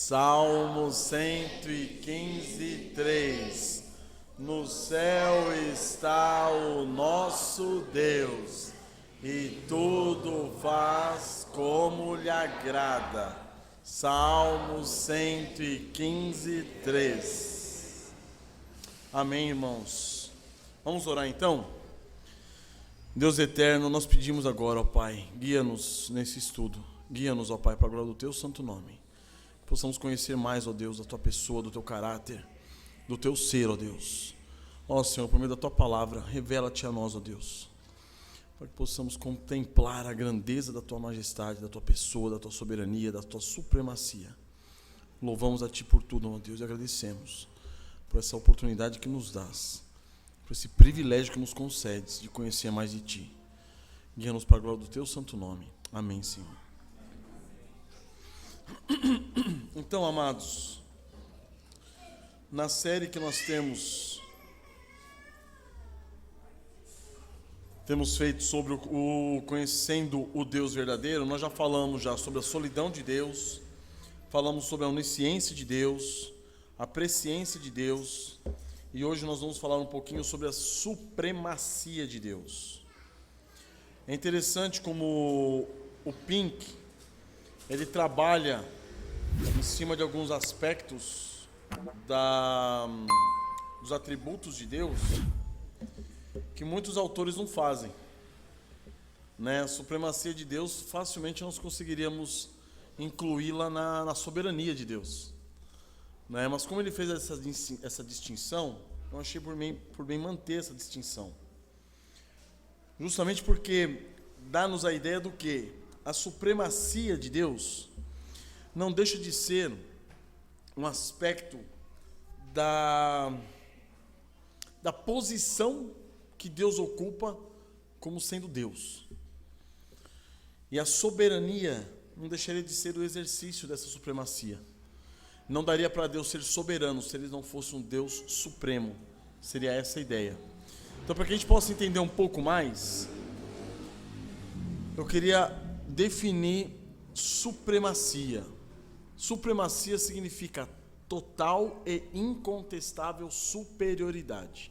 Salmo 115, 3. No céu está o nosso Deus, e tudo faz como lhe agrada. Salmo 115, 3. Amém, irmãos? Vamos orar então? Deus eterno, nós pedimos agora, ó Pai, guia-nos nesse estudo. Guia-nos, ó Pai, para a glória do Teu santo nome. Possamos conhecer mais, ó Deus, da Tua pessoa, do Teu caráter, do Teu ser, ó Deus. Ó Senhor, por meio da Tua palavra, revela-te a nós, ó Deus, para que possamos contemplar a grandeza da Tua majestade, da Tua pessoa, da Tua soberania, da Tua supremacia. Louvamos a Ti por tudo, ó Deus, e agradecemos por essa oportunidade que nos dás, por esse privilégio que nos concedes de conhecer mais de Ti. Guia-nos para a glória do Teu santo nome. Amém, Senhor. Então, amados, na série que nós temos feito sobre o conhecendo o Deus verdadeiro, nós já falamos sobre a solidão de Deus, falamos sobre a onisciência de Deus, a presciência de Deus, e hoje nós vamos falar um pouquinho sobre a supremacia de Deus. É interessante como o Pink, ele trabalha em cima de alguns aspectos dos atributos de Deus que muitos autores não fazem, né? A supremacia de Deus, facilmente nós conseguiríamos incluí-la na soberania de Deus, né? Mas como ele fez essa distinção, eu achei por bem manter essa distinção, justamente porque dá-nos a ideia do que a supremacia de Deus não deixa de ser um aspecto da posição que Deus ocupa como sendo Deus. E a soberania não deixaria de ser o exercício dessa supremacia. Não daria para Deus ser soberano se ele não fosse um Deus supremo. Seria essa a ideia. Então, para que a gente possa entender um pouco mais, eu queria definir supremacia. Supremacia significa total e incontestável superioridade.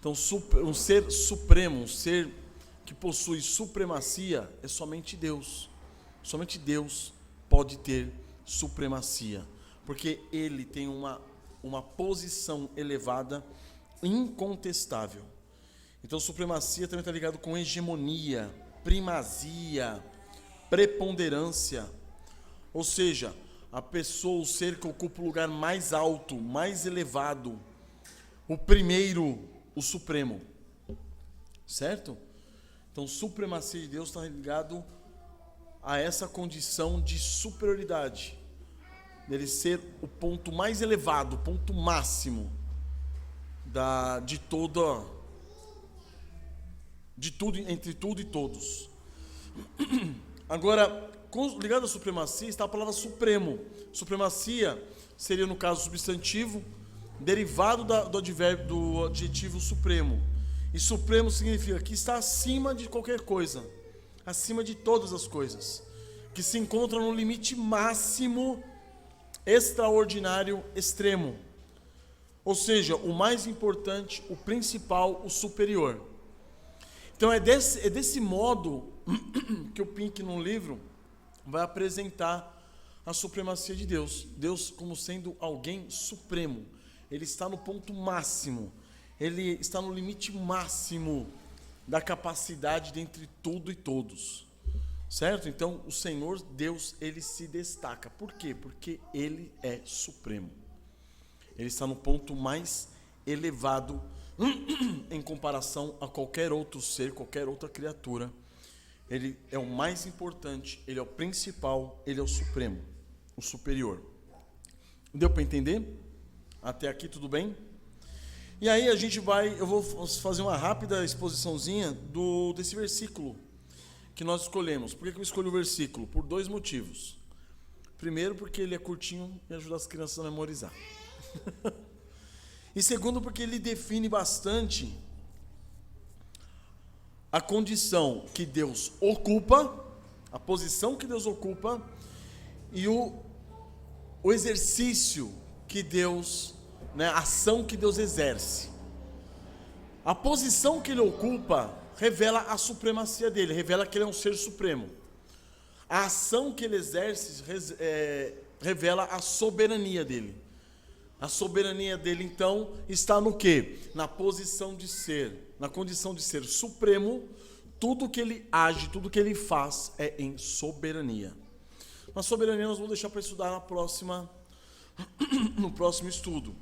Então, um ser supremo, um ser que possui supremacia, é somente Deus. Somente Deus pode ter supremacia, porque Ele tem uma posição elevada, incontestável. Então, supremacia também está ligado com hegemonia, primazia, preponderância. Ou seja, a pessoa, o ser que ocupa o lugar mais alto, mais elevado, o primeiro, o supremo. Certo? Então, supremacia de Deus está ligado a essa condição de superioridade, dele ser o ponto mais elevado, o ponto máximo de tudo, entre tudo e todos. Agora, ligado à supremacia está a palavra supremo. Supremacia seria, no caso, substantivo, derivado do adjetivo supremo. E supremo significa que está acima de qualquer coisa, acima de todas as coisas, que se encontra no limite máximo, extraordinário, extremo. Ou seja, o mais importante, o principal, o superior. Então é desse modo que o Pink, num livro, vai apresentar a supremacia de Deus. Deus como sendo alguém supremo. Ele está no ponto máximo. Ele está no limite máximo da capacidade dentre tudo e todos. Certo? Então, o Senhor Deus, Ele se destaca. Por quê? Porque Ele é supremo. Ele está no ponto mais elevado em comparação a qualquer outro ser, qualquer outra criatura. Ele é o mais importante, Ele é o principal, Ele é o supremo, o superior. Deu para entender? Até aqui tudo bem? E aí eu vou fazer uma rápida exposiçãozinha desse versículo que nós escolhemos. Por que eu escolhi o versículo? Por dois motivos. Primeiro, porque ele é curtinho e ajuda as crianças a memorizar. E segundo, porque ele define bastante a condição que Deus ocupa, a posição que Deus ocupa e o exercício que Deus, né, a ação que Deus exerce. A posição que ele ocupa revela a supremacia dele, revela que ele é um ser supremo. A ação que ele exerce revela a soberania dele. A soberania dele, então, está no quê? Na posição de ser, na condição de ser supremo. Tudo que ele age, tudo que ele faz é em soberania. Na soberania nós vamos deixar para estudar no próximo estudo.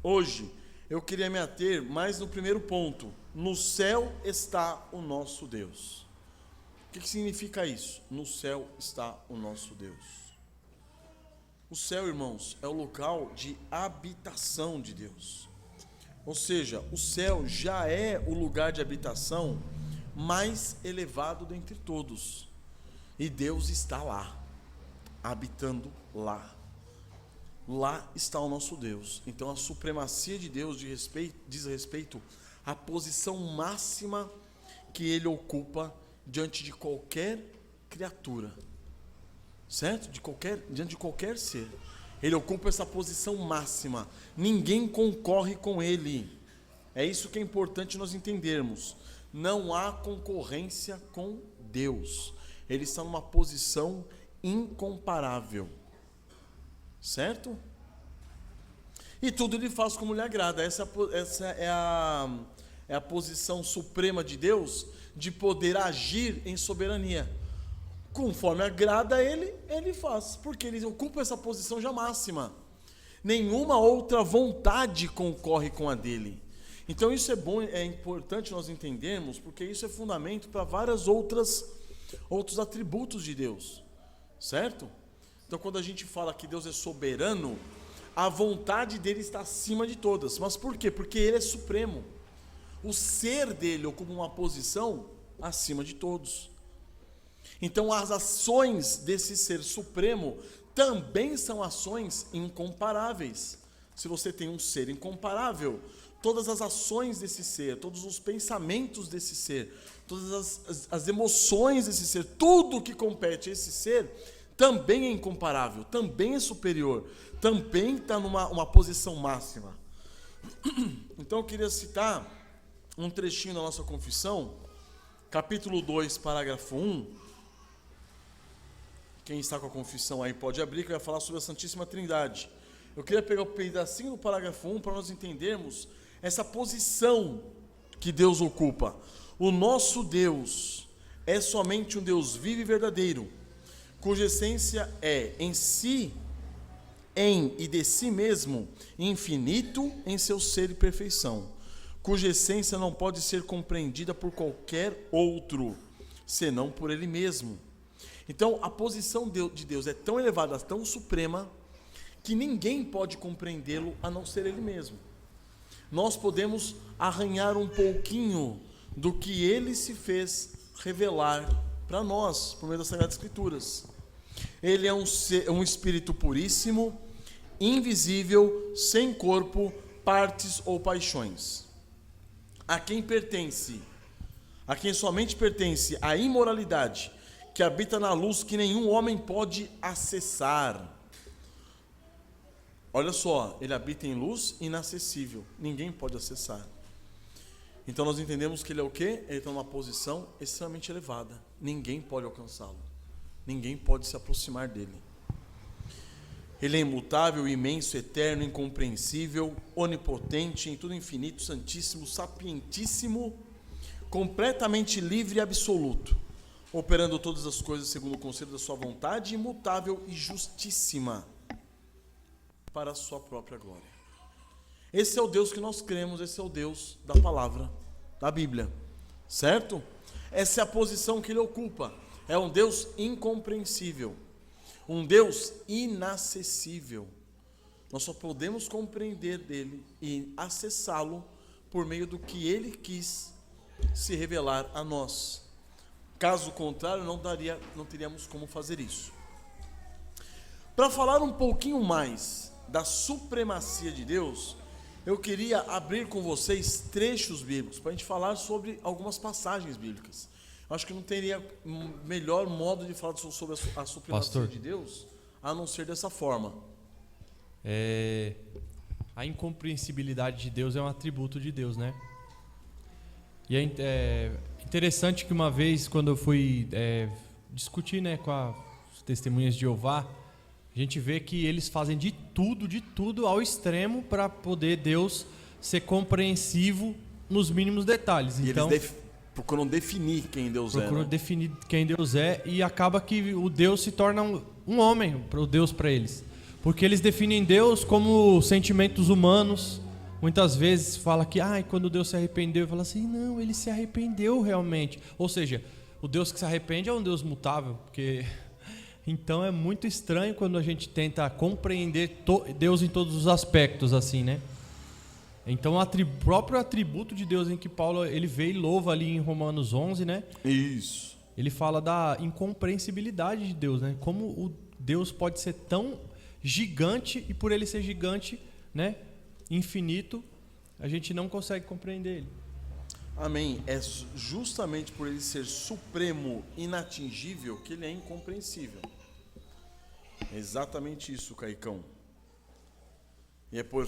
Hoje, eu queria me ater mais no primeiro ponto. No céu está o nosso Deus. O que significa isso? No céu está o nosso Deus. O céu, irmãos, é o local de habitação de Deus. Ou seja, o céu já é o lugar de habitação mais elevado dentre todos. E Deus está lá, habitando lá. Lá está o nosso Deus. Então a supremacia de Deus diz respeito à posição máxima que ele ocupa diante de qualquer criatura. Certo? Diante de qualquer ser. Ele ocupa essa posição máxima. Ninguém concorre com ele. É isso que é importante nós entendermos. Não há concorrência com Deus. Ele está numa posição incomparável. Certo? E tudo ele faz como lhe agrada. Essa é a posição suprema de Deus, de poder agir em soberania. Conforme agrada a ele, ele faz, porque ele ocupa essa posição já máxima. Nenhuma outra vontade concorre com a dele. Então isso é bom, é importante nós entendermos, porque isso é fundamento para vários outros atributos de Deus, certo? Então quando a gente fala que Deus é soberano, a vontade dele está acima de todas. Mas por quê? Porque ele é supremo. O ser dele ocupa uma posição acima de todos. Então as ações desse ser supremo também são ações incomparáveis. Se você tem um ser incomparável, todas as ações desse ser, todos os pensamentos desse ser, todas as emoções desse ser, tudo que compete a esse ser, também é incomparável, também é superior, também está numa posição máxima. Então eu queria citar um trechinho da nossa confissão, capítulo 2, parágrafo 1. Quem está com a confissão aí pode abrir, que vai falar sobre a Santíssima Trindade. Eu queria pegar o pedacinho do parágrafo 1 para nós entendermos essa posição que Deus ocupa. O nosso Deus é somente um Deus vivo e verdadeiro, cuja essência é em si, em e de si mesmo, infinito em seu ser e perfeição, cuja essência não pode ser compreendida por qualquer outro, senão por ele mesmo. Então, a posição de Deus é tão elevada, tão suprema, que ninguém pode compreendê-lo a não ser ele mesmo. Nós podemos arranhar um pouquinho do que ele se fez revelar para nós, por meio das Sagradas Escrituras. Ele é um espírito puríssimo, invisível, sem corpo, partes ou paixões. A quem somente pertence a imoralidade, que habita na luz que nenhum homem pode acessar. Olha só, ele habita em luz inacessível, ninguém pode acessar. Então nós entendemos que ele é o quê? Ele está numa posição extremamente elevada, ninguém pode alcançá-lo, ninguém pode se aproximar dele. Ele é imutável, imenso, eterno, incompreensível, onipotente, em tudo infinito, santíssimo, sapientíssimo, completamente livre e absoluto, operando todas as coisas segundo o conselho da sua vontade, imutável e justíssima, para a sua própria glória. Esse é o Deus que nós cremos, esse é o Deus da palavra, da Bíblia, certo? Essa é a posição que ele ocupa, é um Deus incompreensível, um Deus inacessível. Nós só podemos compreender dele e acessá-lo por meio do que ele quis se revelar a nós. Caso contrário, não teríamos como fazer isso. Para falar um pouquinho mais da supremacia de Deus, eu queria abrir com vocês trechos bíblicos, para a gente falar sobre algumas passagens bíblicas. Acho que não teria melhor modo de falar sobre a supremacia de Deus, a não ser dessa forma. A incompreensibilidade de Deus é um atributo de Deus, né? E é interessante que uma vez, quando eu fui discutir, né, com as testemunhas de Jeová, a gente vê que eles fazem de tudo ao extremo para poder Deus ser compreensivo nos mínimos detalhes. E então, eles procuram definir quem Deus é. Procuram definir quem Deus é, e acaba que o Deus se torna um homem, o Deus para eles. Porque eles definem Deus como sentimentos humanos. Muitas vezes fala que quando Deus se arrependeu, fala assim, não, ele se arrependeu realmente. Ou seja, o Deus que se arrepende é um Deus mutável, porque então é muito estranho quando a gente tenta compreender Deus em todos os aspectos, assim, né? Então o próprio atributo de Deus em que Paulo ele vê e louva ali em Romanos 11, né? Isso. Ele fala da incompreensibilidade de Deus, né? Como o Deus pode ser tão gigante, e por ele ser gigante, né, infinito, a gente não consegue compreender ele. Amém. É justamente por ele ser supremo, inatingível, que ele é incompreensível. É exatamente isso, Caicão. E é por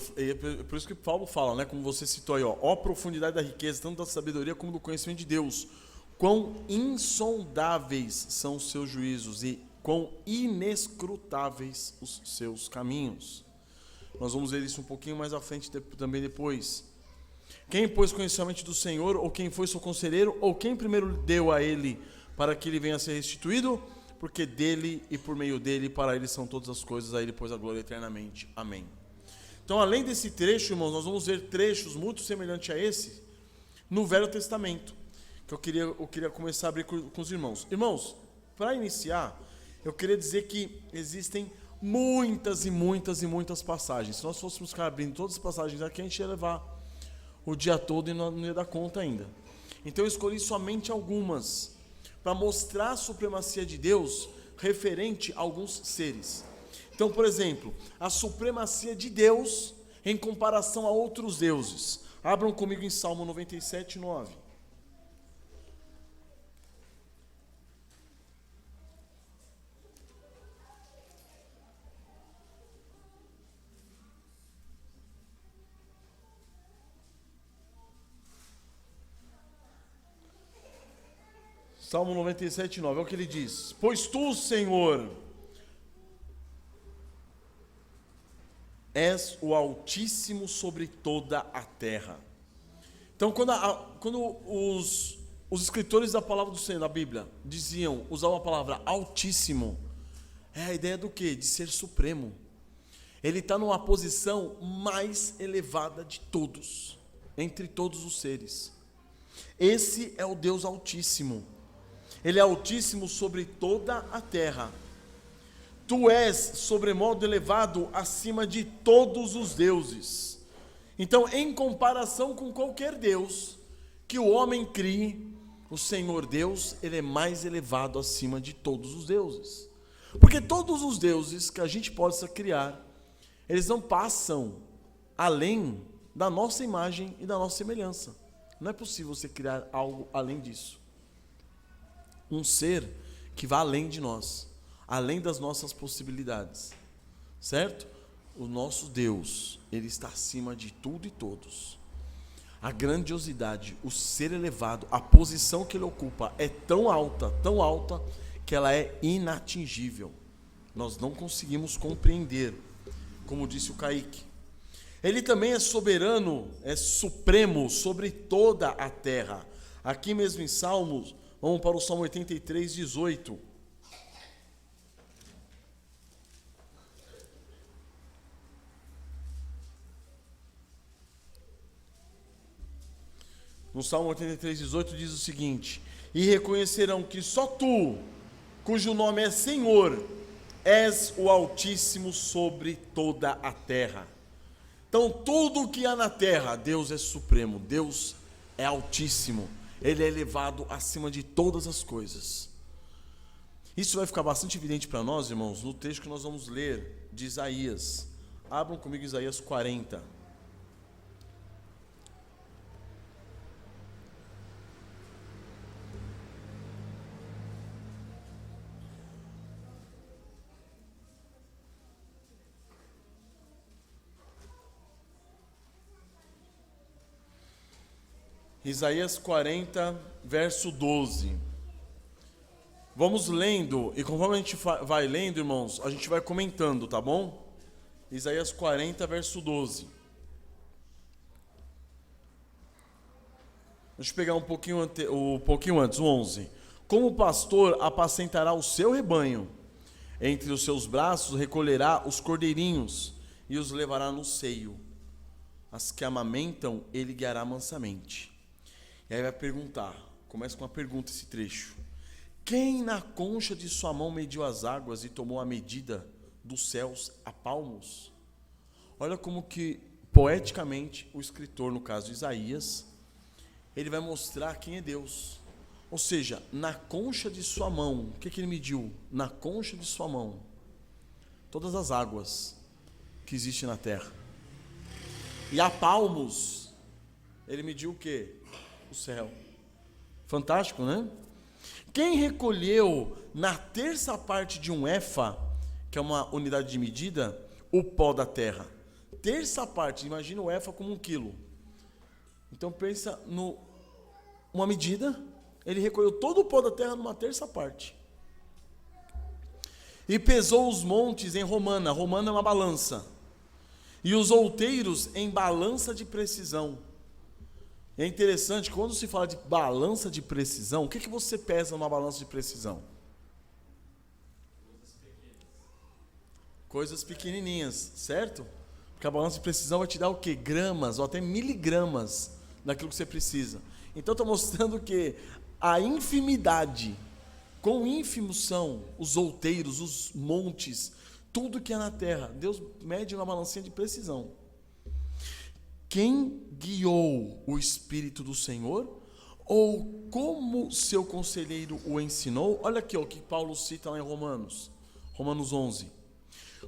isso que Paulo fala, né, como você citou aí, ó profundidade da riqueza, tanto da sabedoria como do conhecimento de Deus. Quão insondáveis são os seus juízos e quão inescrutáveis os seus caminhos. Nós vamos ver isso um pouquinho mais à frente também depois. Quem, pois, conheceu a mente do Senhor, ou quem foi seu conselheiro, ou quem primeiro deu a ele para que ele venha a ser restituído? Porque dele e por meio dele, para ele são todas as coisas, a ele pois a glória eternamente. Amém. Então, além desse trecho, irmãos, nós vamos ver trechos muito semelhantes a esse no Velho Testamento, que eu queria começar a abrir com os irmãos. Irmãos, para iniciar, eu queria dizer que existem muitas e muitas e muitas passagens. Se nós fôssemos ficar abrindo todas as passagens aqui, a gente ia levar o dia todo e não ia dar conta ainda. Então eu escolhi somente algumas, para mostrar a supremacia de Deus referente a alguns seres. Então, por exemplo, a supremacia de Deus em comparação a outros deuses. Abram comigo em Salmo 97, 9. Salmo 97, 9, é o que ele diz: pois tu, Senhor, és o Altíssimo sobre toda a terra. Então, quando os escritores da palavra do Senhor, da Bíblia, usavam a palavra Altíssimo, é a ideia do quê? De ser supremo. Ele está numa posição mais elevada de todos, entre todos os seres. Esse é o Deus Altíssimo. Ele é altíssimo sobre toda a terra. Tu és sobremodo elevado acima de todos os deuses. Então, em comparação com qualquer Deus que o homem crie, o Senhor Deus, ele é mais elevado acima de todos os deuses. Porque todos os deuses que a gente possa criar, eles não passam além da nossa imagem e da nossa semelhança. Não é possível você criar algo além disso. Um ser que vá além de nós, além das nossas possibilidades, certo? O nosso Deus, ele está acima de tudo e todos. A grandiosidade, o ser elevado, a posição que ele ocupa é tão alta, que ela é inatingível. Nós não conseguimos compreender, como disse o Kaique. Ele também é soberano, é supremo sobre toda a terra. Aqui mesmo em Salmos, vamos para o Salmo 83, 18. No Salmo 83, 18 diz o seguinte: e reconhecerão que só tu, cujo nome é Senhor, és o Altíssimo sobre toda a terra. Então tudo o que há na terra, Deus é supremo, Deus é altíssimo. Ele é elevado acima de todas as coisas. Isso vai ficar bastante evidente para nós, irmãos, no texto que nós vamos ler de Isaías. Abram comigo Isaías 40. Isaías 40, verso 12. Vamos lendo, e conforme a gente vai lendo, irmãos, a gente vai comentando, tá bom? Isaías 40, verso 12. Deixa eu pegar um pouquinho antes, o 11. Como o pastor apacentará o seu rebanho, entre os seus braços recolherá os cordeirinhos e os levará no seio. As que amamentam, ele guiará mansamente. E aí vai perguntar, começa com uma pergunta esse trecho. Quem na concha de sua mão mediu as águas e tomou a medida dos céus a palmos? Olha como que, poeticamente, o escritor, no caso Isaías, ele vai mostrar quem é Deus. Ou seja, na concha de sua mão, o que ele mediu? Na concha de sua mão, todas as águas que existem na terra. E a palmos, ele mediu o quê? O céu. Fantástico, né? Quem recolheu na terça parte de um éfa, que é uma unidade de medida, o pó da terra? Terça parte, imagina o éfa como 1 quilo. Então pensa numa medida, ele recolheu todo o pó da terra numa terça parte. E pesou os montes em romana. Romana é uma balança. E os outeiros em balança de precisão. É interessante, quando se fala de balança de precisão, o que você pesa numa balança de precisão? Coisas pequenininhas, certo? Porque a balança de precisão vai te dar o quê? Gramas ou até miligramas daquilo que você precisa. Então está mostrando que a infimidade, quão ínfimos são os outeiros, os montes, tudo que é na terra. Deus mede uma balancinha de precisão. Quem guiou o Espírito do Senhor? Ou como seu conselheiro o ensinou? Olha aqui o que Paulo cita lá em Romanos 11.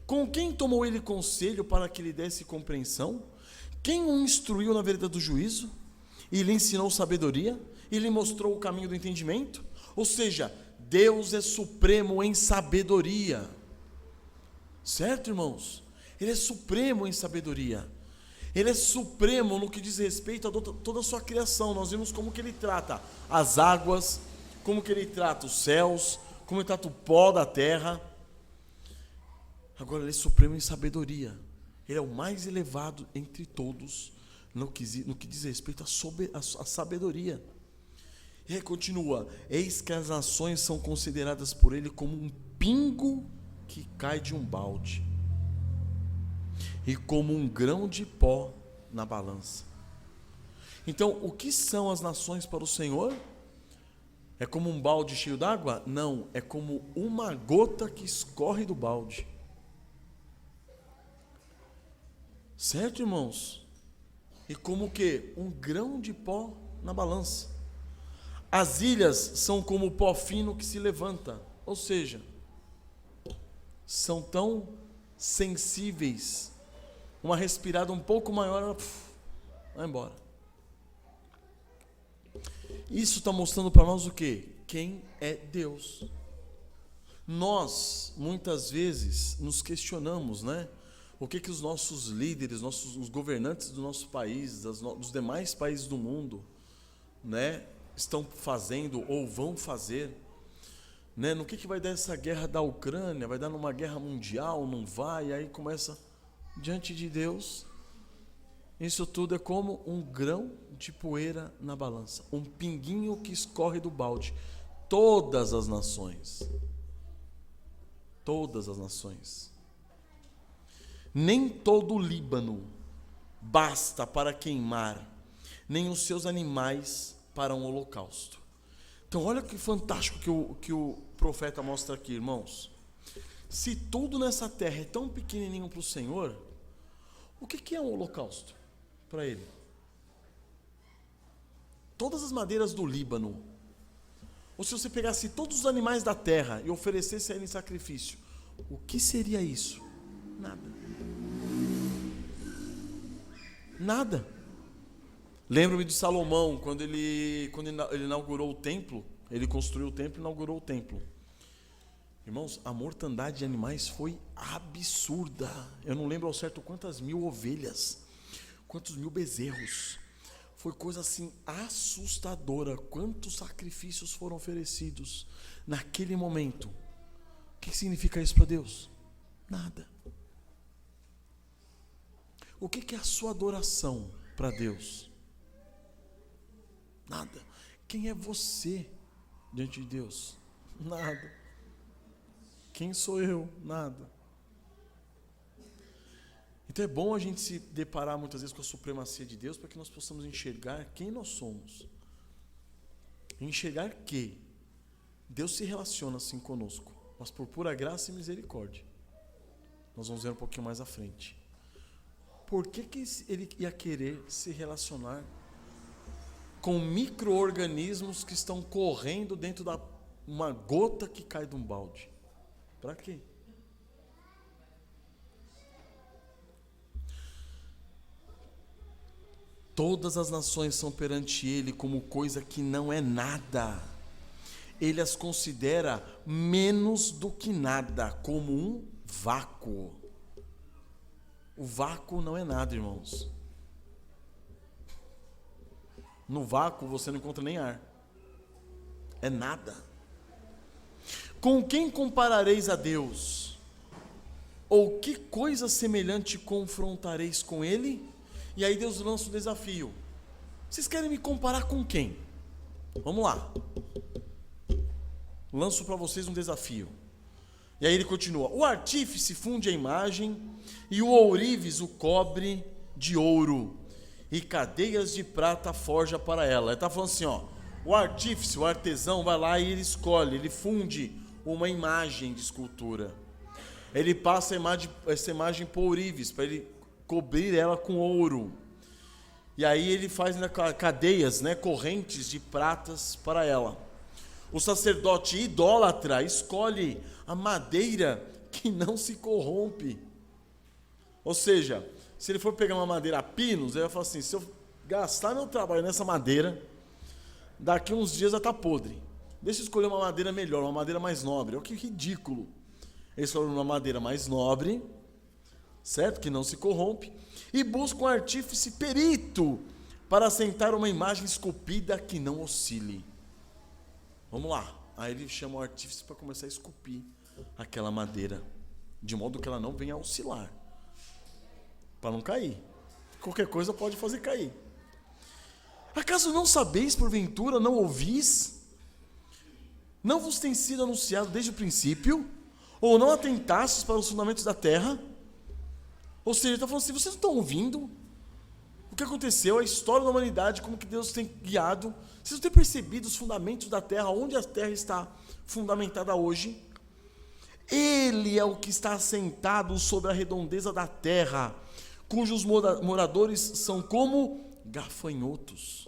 Com quem tomou ele conselho para que lhe desse compreensão? Quem o instruiu na vereda do juízo? E lhe ensinou sabedoria? E lhe mostrou o caminho do entendimento? Ou seja, Deus é supremo em sabedoria. Certo, irmãos? Ele é supremo em sabedoria. Ele é supremo no que diz respeito a toda a sua criação. Nós vimos como que ele trata as águas, como que ele trata os céus, como ele trata o pó da terra. Agora ele é supremo em sabedoria. Ele é o mais elevado entre todos no que diz respeito à sabedoria. E aí continua: eis que as nações são consideradas por ele como um pingo que cai de um balde, e como um grão de pó na balança. Então, o que são as nações para o Senhor? É como um balde cheio d'água? Não, é como uma gota que escorre do balde. Certo, irmãos? E como o quê? Um grão de pó na balança. As ilhas são como o pó fino que se levanta, ou seja, são tão sensíveis, uma respirada um pouco maior, ela vai embora. Isso está mostrando para nós o quê? Quem é Deus. Nós, muitas vezes, nos questionamos, né? O que os nossos líderes, os governantes do nosso país, dos demais países do mundo, né, estão fazendo ou vão fazer, né? No que vai dar essa guerra da Ucrânia? Vai dar numa guerra mundial? Não vai? Aí começa, diante de Deus, isso tudo é como um grão de poeira na balança, um pinguinho que escorre do balde. Todas as nações, nem todo o Líbano basta para queimar, nem os seus animais para um holocausto. Então olha que fantástico que o profeta mostra aqui, irmãos. Se tudo nessa terra é tão pequenininho para o Senhor, o que é um holocausto para Ele? Todas as madeiras do Líbano, ou se você pegasse todos os animais da terra e oferecesse a Ele em sacrifício, o que seria isso? Nada. Lembro-me de Salomão, quando ele inaugurou o templo, ele construiu o templo e inaugurou o templo. Irmãos, a mortandade de animais foi absurda. Eu não lembro ao certo quantas mil ovelhas, quantos mil bezerros. foi coisa assim assustadora. Quantos sacrifícios foram oferecidos naquele momento? O que significa isso para Deus? Nada. O que é a sua adoração para Deus? Nada. Quem é você diante de Deus? Nada. Quem sou eu? Nada. Então é bom a gente se deparar muitas vezes com a supremacia de Deus para que nós possamos enxergar quem nós somos. Enxergar que Deus se relaciona assim conosco, mas por pura graça e misericórdia. Nós vamos ver um pouquinho mais à frente. Por que ele ia querer se relacionar com micro-organismos que estão correndo dentro de uma gota que cai de um balde? Para quê? Todas as nações são perante ele como coisa que não é nada. Ele as considera menos do que nada, como um vácuo. O vácuo não é nada, irmãos. No vácuo você não encontra nem ar. É nada. Com quem comparareis a Deus? Ou que coisa semelhante confrontareis com Ele? E aí Deus lança um desafio. Vocês querem me comparar com quem? Vamos lá. Lanço para vocês um desafio. E aí ele continua: o artífice funde a imagem, e o ourives o cobre de ouro, e cadeias de prata forja para ela. Ele está falando assim, ó, o artífice, o artesão, vai lá e ele escolhe, ele funde uma imagem de escultura. Ele passa essa imagem por ourives, para ele cobrir ela com ouro. E aí ele faz cadeias, correntes de pratas para ela. O sacerdote idólatra escolhe a madeira que não se corrompe. Ou seja, se ele for pegar uma madeira a pinos, ele vai falar assim: se eu gastar meu trabalho nessa madeira, daqui uns dias já está podre. Deixa eu escolher uma madeira melhor, uma madeira mais nobre. Olha que ridículo. Ele escolhe uma madeira mais nobre, certo? Que não se corrompe. E busca um artífice perito para assentar uma imagem esculpida que não oscile. Vamos lá. Aí ele chama o artífice para começar a esculpir aquela madeira, de modo que ela não venha a oscilar, para não cair. Qualquer coisa pode fazer cair. Acaso não sabeis, porventura, não ouvis? Não vos tem sido anunciado desde o princípio? Ou não atentastes para os fundamentos da terra? Ou seja, ele está falando assim: vocês não estão ouvindo o que aconteceu, a história da humanidade, como que Deus tem guiado? Vocês não têm percebido os fundamentos da terra, onde a terra está fundamentada hoje? Ele é o que está assentado sobre a redondeza da terra, cujos moradores são como gafanhotos.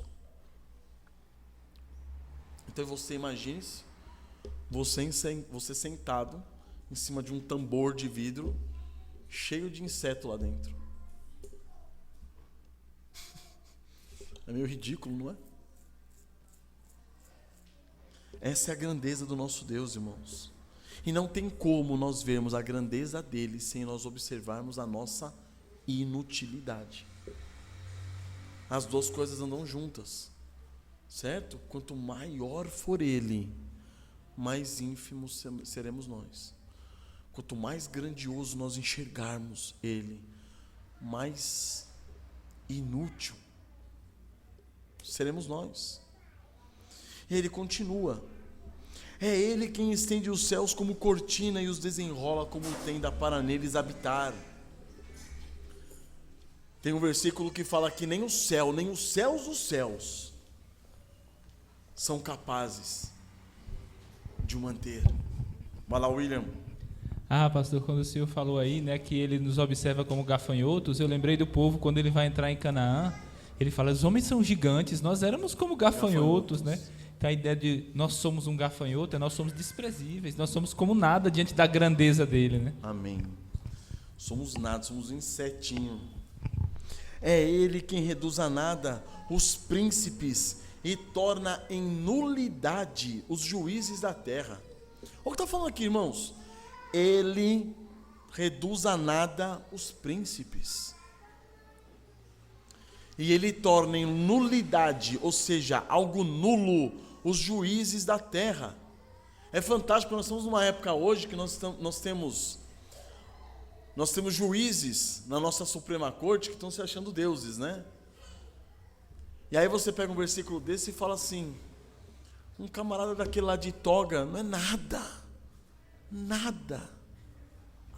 Então você imagine-se, você sentado em cima de um tambor de vidro, cheio de inseto lá dentro. É meio ridículo, não é? Essa é a grandeza do nosso Deus, irmãos. E não tem como nós vermos a grandeza dele sem nós observarmos a nossa inutilidade. As duas coisas andam juntas, certo? Quanto maior for ele, mais ínfimos seremos nós. Quanto mais grandioso nós enxergarmos ele, mais inútil seremos nós. E ele continua: é ele quem estende os céus como cortina e os desenrola como tenda para neles habitar. Tem um versículo que fala que nem o céu, nem os céus dos céus são capazes de o manter. Vai lá, William. Pastor, quando o senhor falou aí, que ele nos observa como gafanhotos, eu lembrei do povo quando ele vai entrar em Canaã. Ele fala: os homens são gigantes, nós éramos como gafanhotos, Então a ideia de nós somos um gafanhoto, nós somos desprezíveis, nós somos como nada diante da grandeza dele, Amém. Somos nada, somos um insetinho. É ele quem reduz a nada os príncipes e torna em nulidade os juízes da terra. Olha o que está falando aqui, irmãos. Ele reduz a nada os príncipes. e ele torna em nulidade, ou seja, algo nulo, os juízes da terra. É fantástico, nós estamos numa época hoje que nós temos juízes na nossa Suprema Corte que estão se achando deuses, né? E aí você pega um versículo desse e fala assim: um camarada daquele lá de toga não é nada, nada,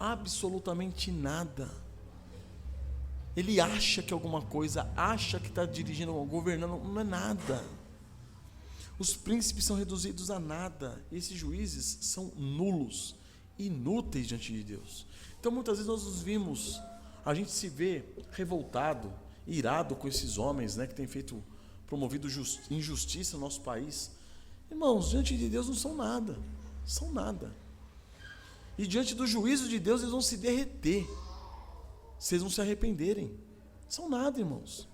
absolutamente nada. Ele acha que alguma coisa, acha que está dirigindo, governando, não é nada. Os príncipes são reduzidos a nada. Esses juízes são nulos, inúteis diante de Deus. Então muitas vezes nós nos vimos, a gente se vê revoltado, irado com esses homens, né, que têm promovido injustiça no nosso país. Irmãos, diante de Deus não são nada, são nada. E diante do juízo de Deus eles vão se derreter, se eles não se arrependerem. São nada, irmãos.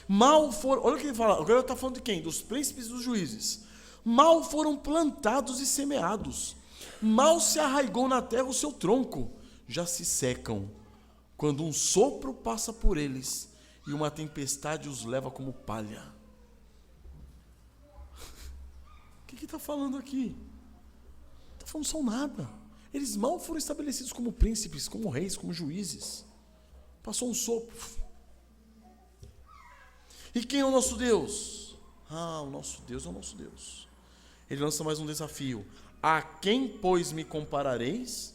Mal foram, olha o que ele fala, agora está falando de quem? Dos príncipes e dos juízes. Mal foram plantados e semeados, mal se arraigou na terra o seu tronco, já se secam, quando um sopro passa por eles, e uma tempestade os leva como palha. O que está falando aqui? Está falando são nada. Eles mal foram estabelecidos como príncipes, como reis, como juízes. Passou um sopro. E quem é o nosso Deus? O nosso Deus é o nosso Deus. Ele lança mais um desafio: a quem, pois, me comparareis,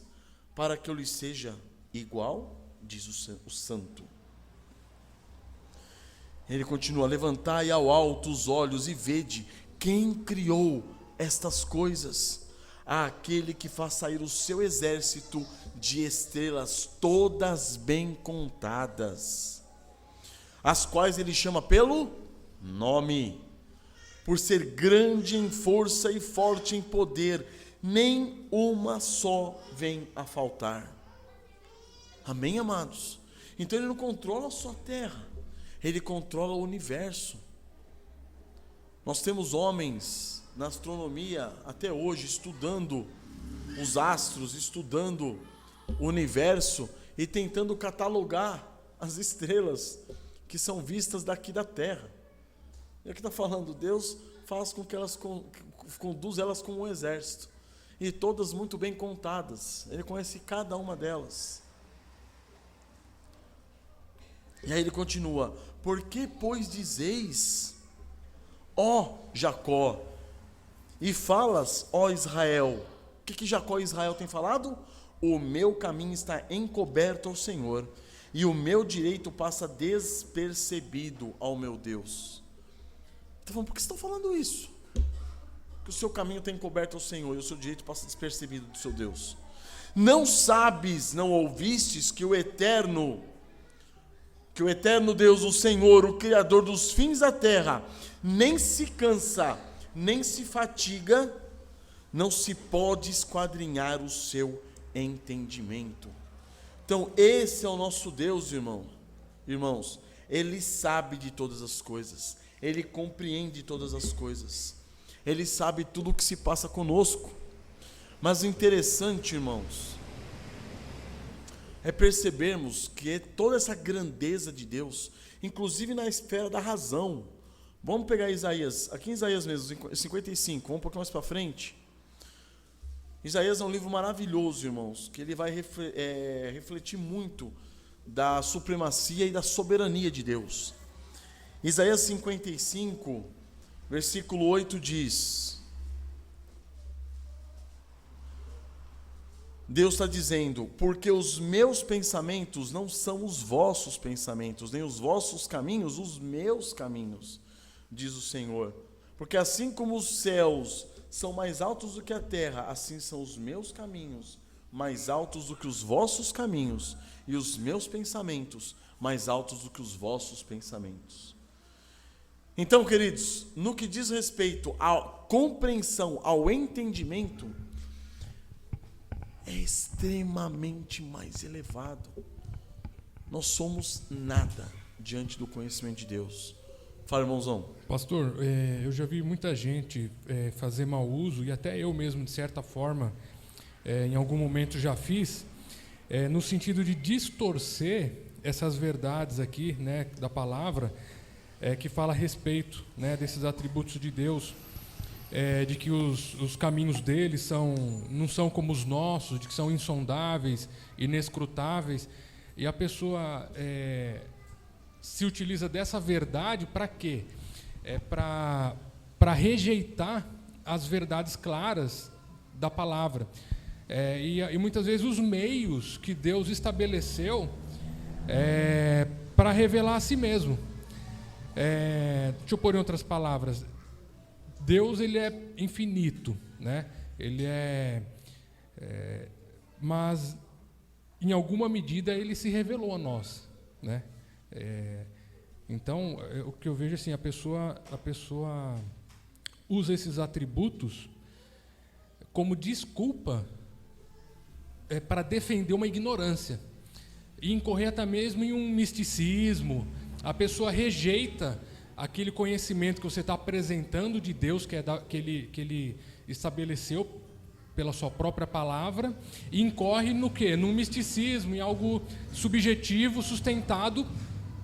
para que eu lhe seja igual? Diz o santo. Ele continua: levantai ao alto os olhos e vede quem criou estas coisas. Aquele que faz sair o seu exército de estrelas, todas bem contadas, as quais ele chama pelo nome, por ser grande em força e forte em poder, nem uma só vem a faltar. Amém, amados? Então ele não controla só a terra, ele controla o universo. Nós temos homens na astronomia até hoje estudando os astros, estudando o universo e tentando catalogar as estrelas que são vistas daqui da terra. E aqui está falando, Deus faz com que elas conduz elas como um exército, e todas muito bem contadas. Ele conhece cada uma delas. E aí ele continua: por que, pois, dizeis, ó Jacó, e falas, ó Israel? O que Jacó e Israel têm falado? O meu caminho está encoberto ao Senhor, e o meu direito passa despercebido ao meu Deus. Então, por que estão falando isso? Que o seu caminho está encoberto ao Senhor, e o seu direito passa despercebido do seu Deus. Não sabes, não ouvistes que o eterno Deus, o Senhor, o Criador dos fins da terra, nem se cansa, nem se fatiga, não se pode esquadrinhar o seu entendimento. Então esse é o nosso Deus, irmãos, Ele sabe de todas as coisas, Ele compreende todas as coisas, Ele sabe tudo o que se passa conosco. Mas o interessante, irmãos, é percebermos que toda essa grandeza de Deus, inclusive na esfera da razão. Vamos pegar Isaías, aqui em Isaías mesmo, 55, vamos um pouquinho mais para frente. Isaías é um livro maravilhoso, irmãos, que ele vai refletir muito da supremacia e da soberania de Deus. Isaías 55, versículo 8 diz: Deus está dizendo: porque os meus pensamentos não são os vossos pensamentos, nem os vossos caminhos os meus caminhos, diz o Senhor. Porque assim como os céus são mais altos do que a terra, assim são os meus caminhos mais altos do que os vossos caminhos, e os meus pensamentos mais altos do que os vossos pensamentos. Então, queridos, no que diz respeito à compreensão, ao entendimento, é extremamente mais elevado. Nós somos nada diante do conhecimento de Deus. Fala, irmãozão. Pastor, eu já vi muita gente fazer mau uso, e até eu mesmo, de certa forma, em algum momento já fiz, no sentido de distorcer essas verdades aqui, né, da palavra, que fala a respeito, né, desses atributos de Deus, de que os caminhos dele não são como os nossos, de que são insondáveis, inescrutáveis, e a pessoa se utiliza dessa verdade para quê? Para rejeitar as verdades claras da palavra. E muitas vezes os meios que Deus estabeleceu para revelar a si mesmo. Deixa eu pôr em outras palavras. Deus, ele é infinito, né? Ele mas em alguma medida ele se revelou a nós, né? Então, o que eu vejo assim, a pessoa usa esses atributos como desculpa para defender uma ignorância e incorrer até mesmo em um misticismo. A pessoa rejeita aquele conhecimento que você está apresentando de Deus, que ele estabeleceu pela sua própria palavra, e incorre no quê? Num misticismo, em algo subjetivo, sustentado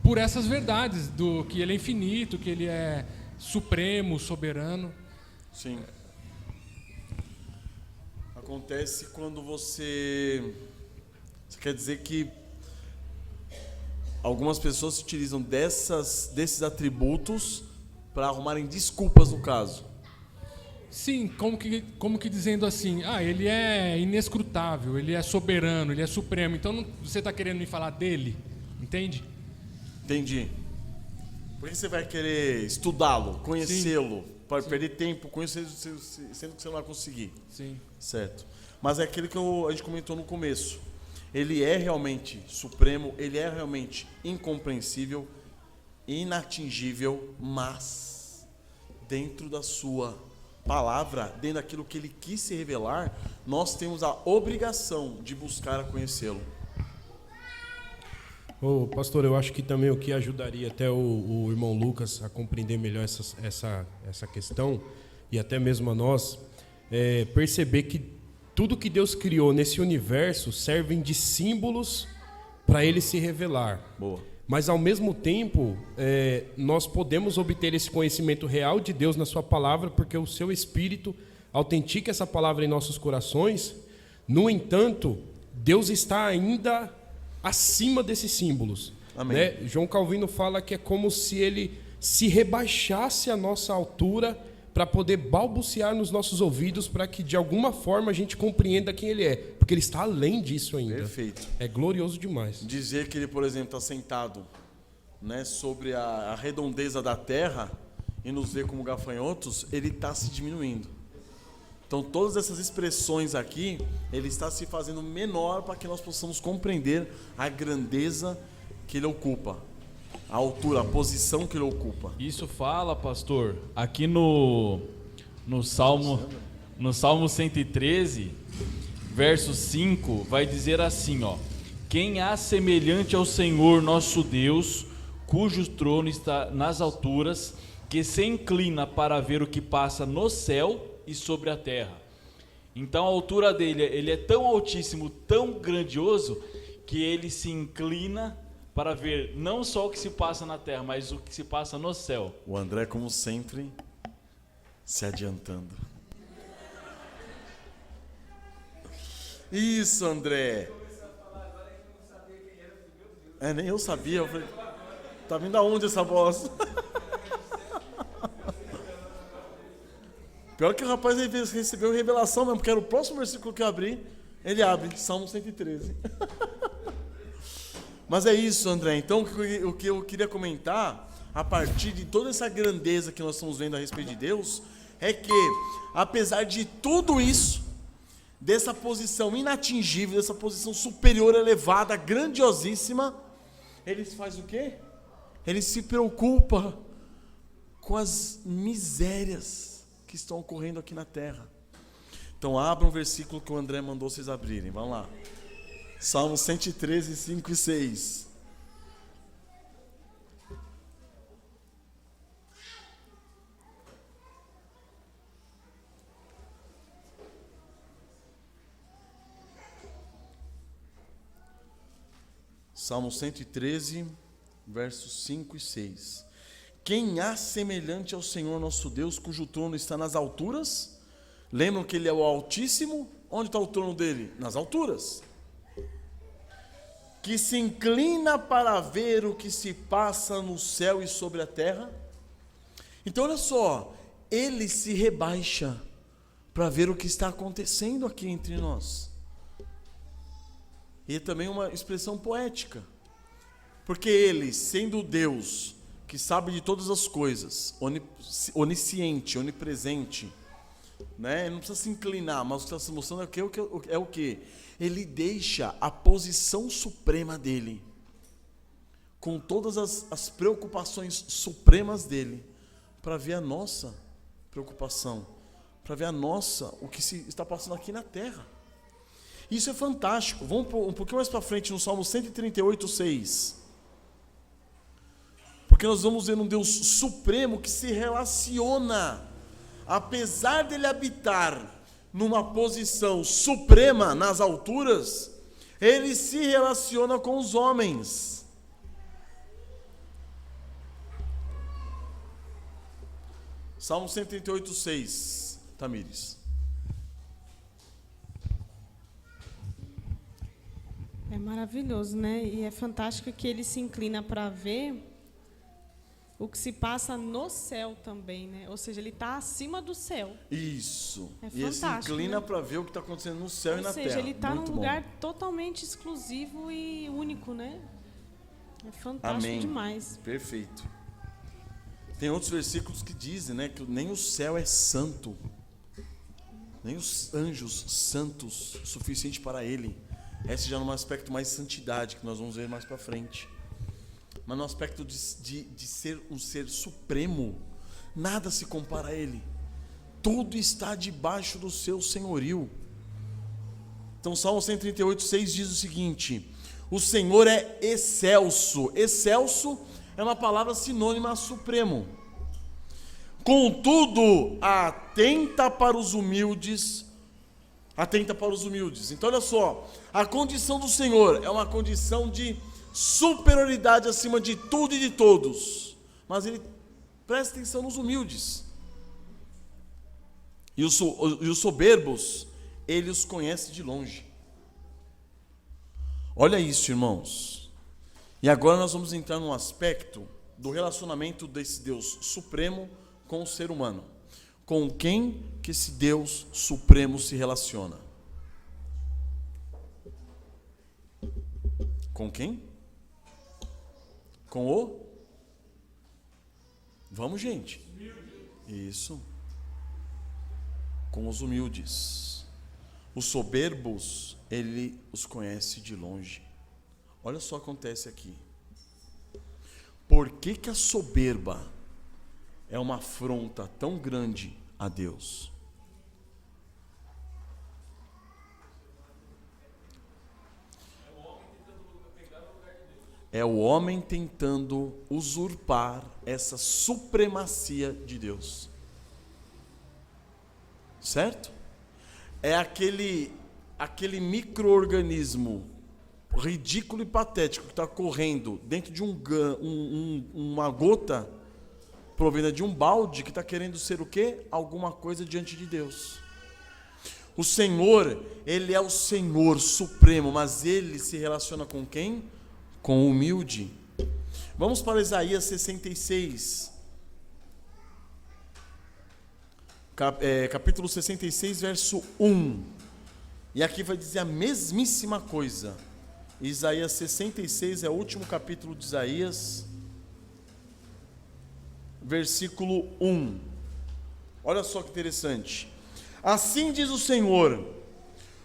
por essas verdades, do que ele é infinito, que ele é supremo, soberano. Sim. Acontece quando você quer dizer que algumas pessoas se utilizam desses atributos para arrumarem desculpas no caso. Sim, como que dizendo assim, ele é inescrutável, ele é soberano, ele é supremo, então você está querendo me falar dele, entende? Entendi. Por que você vai querer estudá-lo, conhecê-lo, para perder tempo com isso, sendo que você não vai conseguir? Sim. Certo. Mas é aquilo que a gente comentou no começo. Ele é realmente supremo, ele é realmente incompreensível, inatingível, mas dentro da sua palavra, dentro daquilo que ele quis se revelar, nós temos a obrigação de buscar a conhecê-lo. Pastor, eu acho que também o que ajudaria até o irmão Lucas a compreender melhor essa questão, e até mesmo a nós, é perceber que tudo que Deus criou nesse universo servem de símbolos para ele se revelar. Boa. Mas, ao mesmo tempo, nós podemos obter esse conhecimento real de Deus na sua palavra, porque o seu Espírito autentica essa palavra em nossos corações. No entanto, Deus está ainda acima desses símbolos. Amém. Né? João Calvino fala que é como se ele se rebaixasse à nossa altura para poder balbuciar nos nossos ouvidos, para que de alguma forma a gente compreenda quem ele é, porque ele está além disso ainda. Perfeito. É glorioso demais. Dizer que ele, por exemplo, está sentado, né, sobre a redondeza da terra e nos vê como gafanhotos, ele está se diminuindo. Então, todas essas expressões aqui, ele está se fazendo menor para que nós possamos compreender a grandeza que ele ocupa, a altura, a posição que ele ocupa. Isso fala, pastor, aqui no Salmo 113, verso 5, vai dizer assim, ó: quem há semelhante ao Senhor nosso Deus, cujo trono está nas alturas, que se inclina para ver o que passa no céu e sobre a terra. Então a altura dele, ele é tão altíssimo, tão grandioso, que ele se inclina para ver não só o que se passa na terra, mas o que se passa no céu. O André, como sempre, se adiantando. Isso, André. Nem eu sabia. Eu falei, tá vindo aonde essa voz? Pior que o rapaz recebeu revelação mesmo, porque era o próximo versículo que eu abri. Ele abre, Salmo 113. Mas é isso, André. Então, o que eu queria comentar, a partir de toda essa grandeza que nós estamos vendo a respeito de Deus, é que, apesar de tudo isso, dessa posição inatingível, dessa posição superior, elevada, grandiosíssima, ele faz o quê? Ele se preocupa com as misérias que estão ocorrendo aqui na terra. Então, abra um versículo que o André mandou vocês abrirem. Vamos lá. Salmo 113, 5 e 6. Salmo 113, versos 5 e 6. Quem há semelhante ao Senhor nosso Deus, cujo trono está nas alturas? Lembram que Ele é o Altíssimo? Onde está o trono dele? Nas alturas. Que se inclina para ver o que se passa no céu e sobre a terra. Então olha só, Ele se rebaixa para ver o que está acontecendo aqui entre nós. E é também uma expressão poética, porque Ele, sendo Deus, que sabe de todas as coisas, onisciente, onipresente, né? Ele não precisa se inclinar, mas o que está se mostrando é o que? Ele deixa a posição suprema dele, com todas as preocupações supremas dele, para ver a nossa preocupação, para ver o que se está passando aqui na terra. Isso é fantástico. Vamos um pouquinho mais para frente no Salmo 138, 6. Porque nós vamos ver um Deus supremo que se relaciona, apesar dele habitar numa posição suprema nas alturas, ele se relaciona com os homens. Salmo 138, 6, Tamires. É maravilhoso, né? E é fantástico que ele se inclina para ver o que se passa no céu também, né? Ou seja, ele está acima do céu. Isso. É e ele se fantástico, inclina, né, né, para ver o que está acontecendo no céu e na terra. Ou seja, ele está num Muito lugar bom. totalmente exclusivo e único, né? É fantástico Amém. demais. Perfeito. Tem outros versículos que dizem, né, que nem o céu é santo, nem os anjos santos suficiente para ele. Esse já é um aspecto mais de santidade, que nós vamos ver mais para frente. Mas no aspecto de ser um ser supremo, nada se compara a ele. Tudo está debaixo do seu senhorio. Então Salmo 138, 6 diz o seguinte: o Senhor é excelso. Excelso é uma palavra sinônima a supremo. Contudo, atenta para os humildes. Então olha só, a condição do Senhor é uma condição de superioridade acima de tudo e de todos, mas ele presta atenção nos humildes. E os soberbos, ele os conhece de longe. Olha isso, irmãos. E agora nós vamos entrar num aspecto do relacionamento desse Deus supremo com o ser humano. Com quem que esse Deus supremo se relaciona? Com quem? Com o? Vamos, gente. Isso. Com os humildes. Os soberbos, ele os conhece de longe. Olha só o que acontece aqui. Por que que a soberba é uma afronta tão grande a Deus? É o homem tentando usurpar essa supremacia de Deus. Certo? É aquele micro-organismo ridículo e patético que está correndo dentro de uma gota provida de um balde, que está querendo ser o quê? Alguma coisa diante de Deus. O Senhor, ele é o Senhor supremo, mas ele se relaciona com quem? Com o humilde. Vamos para Isaías 66. Capítulo 66, verso 1. E aqui vai dizer a mesmíssima coisa. Isaías 66 é o último capítulo de Isaías, versículo 1. Olha só que interessante. Assim diz o Senhor: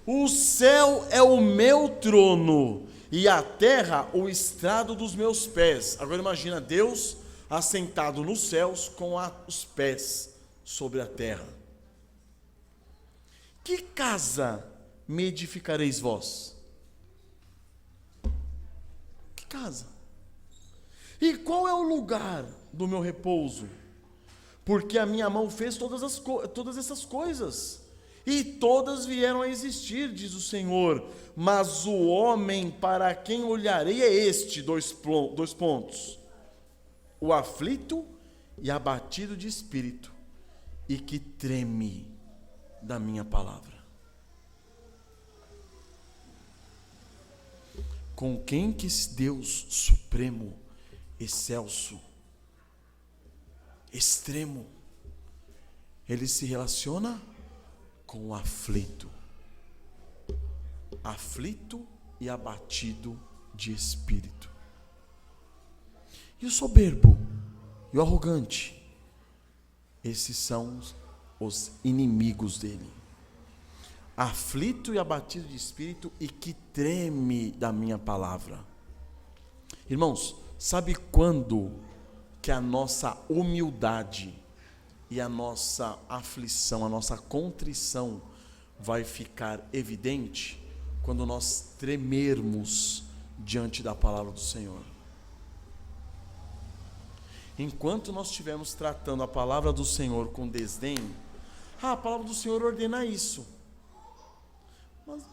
o céu é o meu trono e a terra o estrado dos meus pés. Agora imagina Deus assentado nos céus com os pés sobre a terra. Que casa me edificareis vós? Que casa? E qual é o lugar do meu repouso? Porque a minha mão fez todas essas coisas, e todas vieram a existir, diz o Senhor. Mas o homem para quem olharei é este, dois pontos: o aflito e abatido de espírito, e que treme da minha palavra. Com quem que esse Deus supremo, excelso, extremo, ele se relaciona com o aflito e abatido de espírito. E o soberbo e o arrogante, esses são os inimigos dele. Aflito e abatido de espírito, e que treme da minha palavra. Irmãos, sabe quando que a nossa humildade e a nossa aflição, a nossa contrição vai ficar evidente? Quando nós tremermos diante da palavra do Senhor. Enquanto nós estivermos tratando a palavra do Senhor com desdém, a palavra do Senhor ordena isso. Mas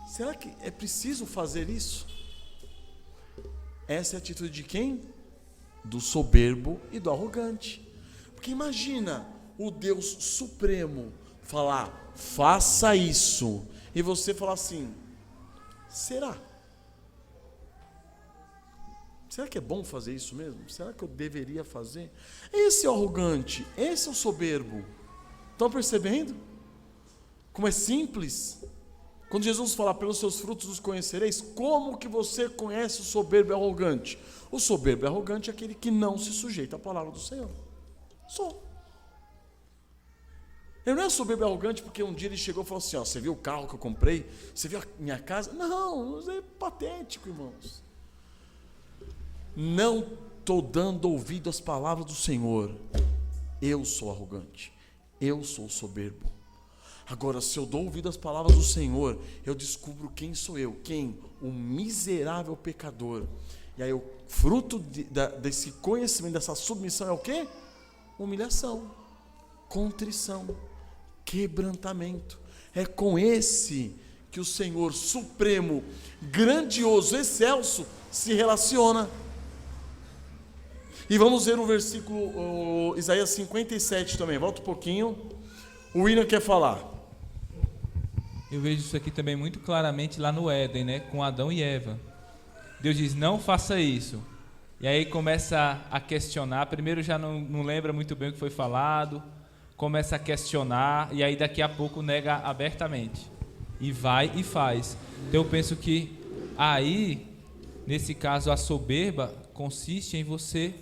será que é preciso fazer isso? Essa é a atitude de quem? Do soberbo e do arrogante. Porque imagina o Deus supremo falar, faça isso, e você falar assim, será? Será que é bom fazer isso mesmo? Será que eu deveria fazer? Esse é o arrogante, esse é o soberbo. Estão percebendo? Como é simples. Quando Jesus fala, pelos seus frutos os conhecereis, como que você conhece o soberbo e arrogante? O soberbo e arrogante é aquele que não se sujeita à palavra do Senhor. Só. Ele não é soberbo e arrogante porque um dia ele chegou e falou assim, ó, você viu o carro que eu comprei? Você viu a minha casa? Não, é patético, irmãos. Não estou dando ouvido às palavras do Senhor. Eu sou arrogante. Eu sou soberbo. Agora, se eu dou ouvido às palavras do Senhor, eu descubro quem sou eu. Quem? O miserável pecador. E aí o fruto desse conhecimento, dessa submissão é o quê? Humilhação, contrição, quebrantamento. É com esse que o Senhor supremo, grandioso, excelso, se relaciona. E vamos ver o versículo, Isaías 57 também, volta um pouquinho. O William quer falar. Eu vejo isso aqui também muito claramente lá no Éden, né, com Adão e Eva. Deus diz, não faça isso. E aí começa a questionar, primeiro já não lembra muito bem o que foi falado, começa a questionar, e aí daqui a pouco nega abertamente. E vai e faz. Então eu penso que aí, nesse caso, a soberba consiste em você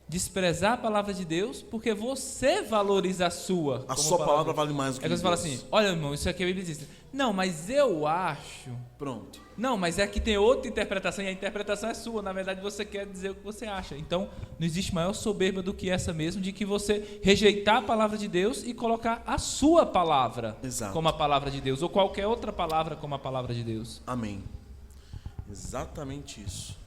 desprezar a palavra de Deus, porque você valoriza a sua. A sua palavra vale mais do que Deus. Aí você fala assim, olha irmão, isso aqui a Bíblia diz. Não, mas eu acho. Pronto. Não, mas é que tem outra interpretação, e a interpretação é sua. Na verdade, você quer dizer o que você acha. Então, não existe maior soberba do que essa mesmo, de que você rejeitar a palavra de Deus e colocar a sua palavra como a palavra de Deus, ou qualquer outra palavra como a palavra de Deus. Amém. Exatamente isso.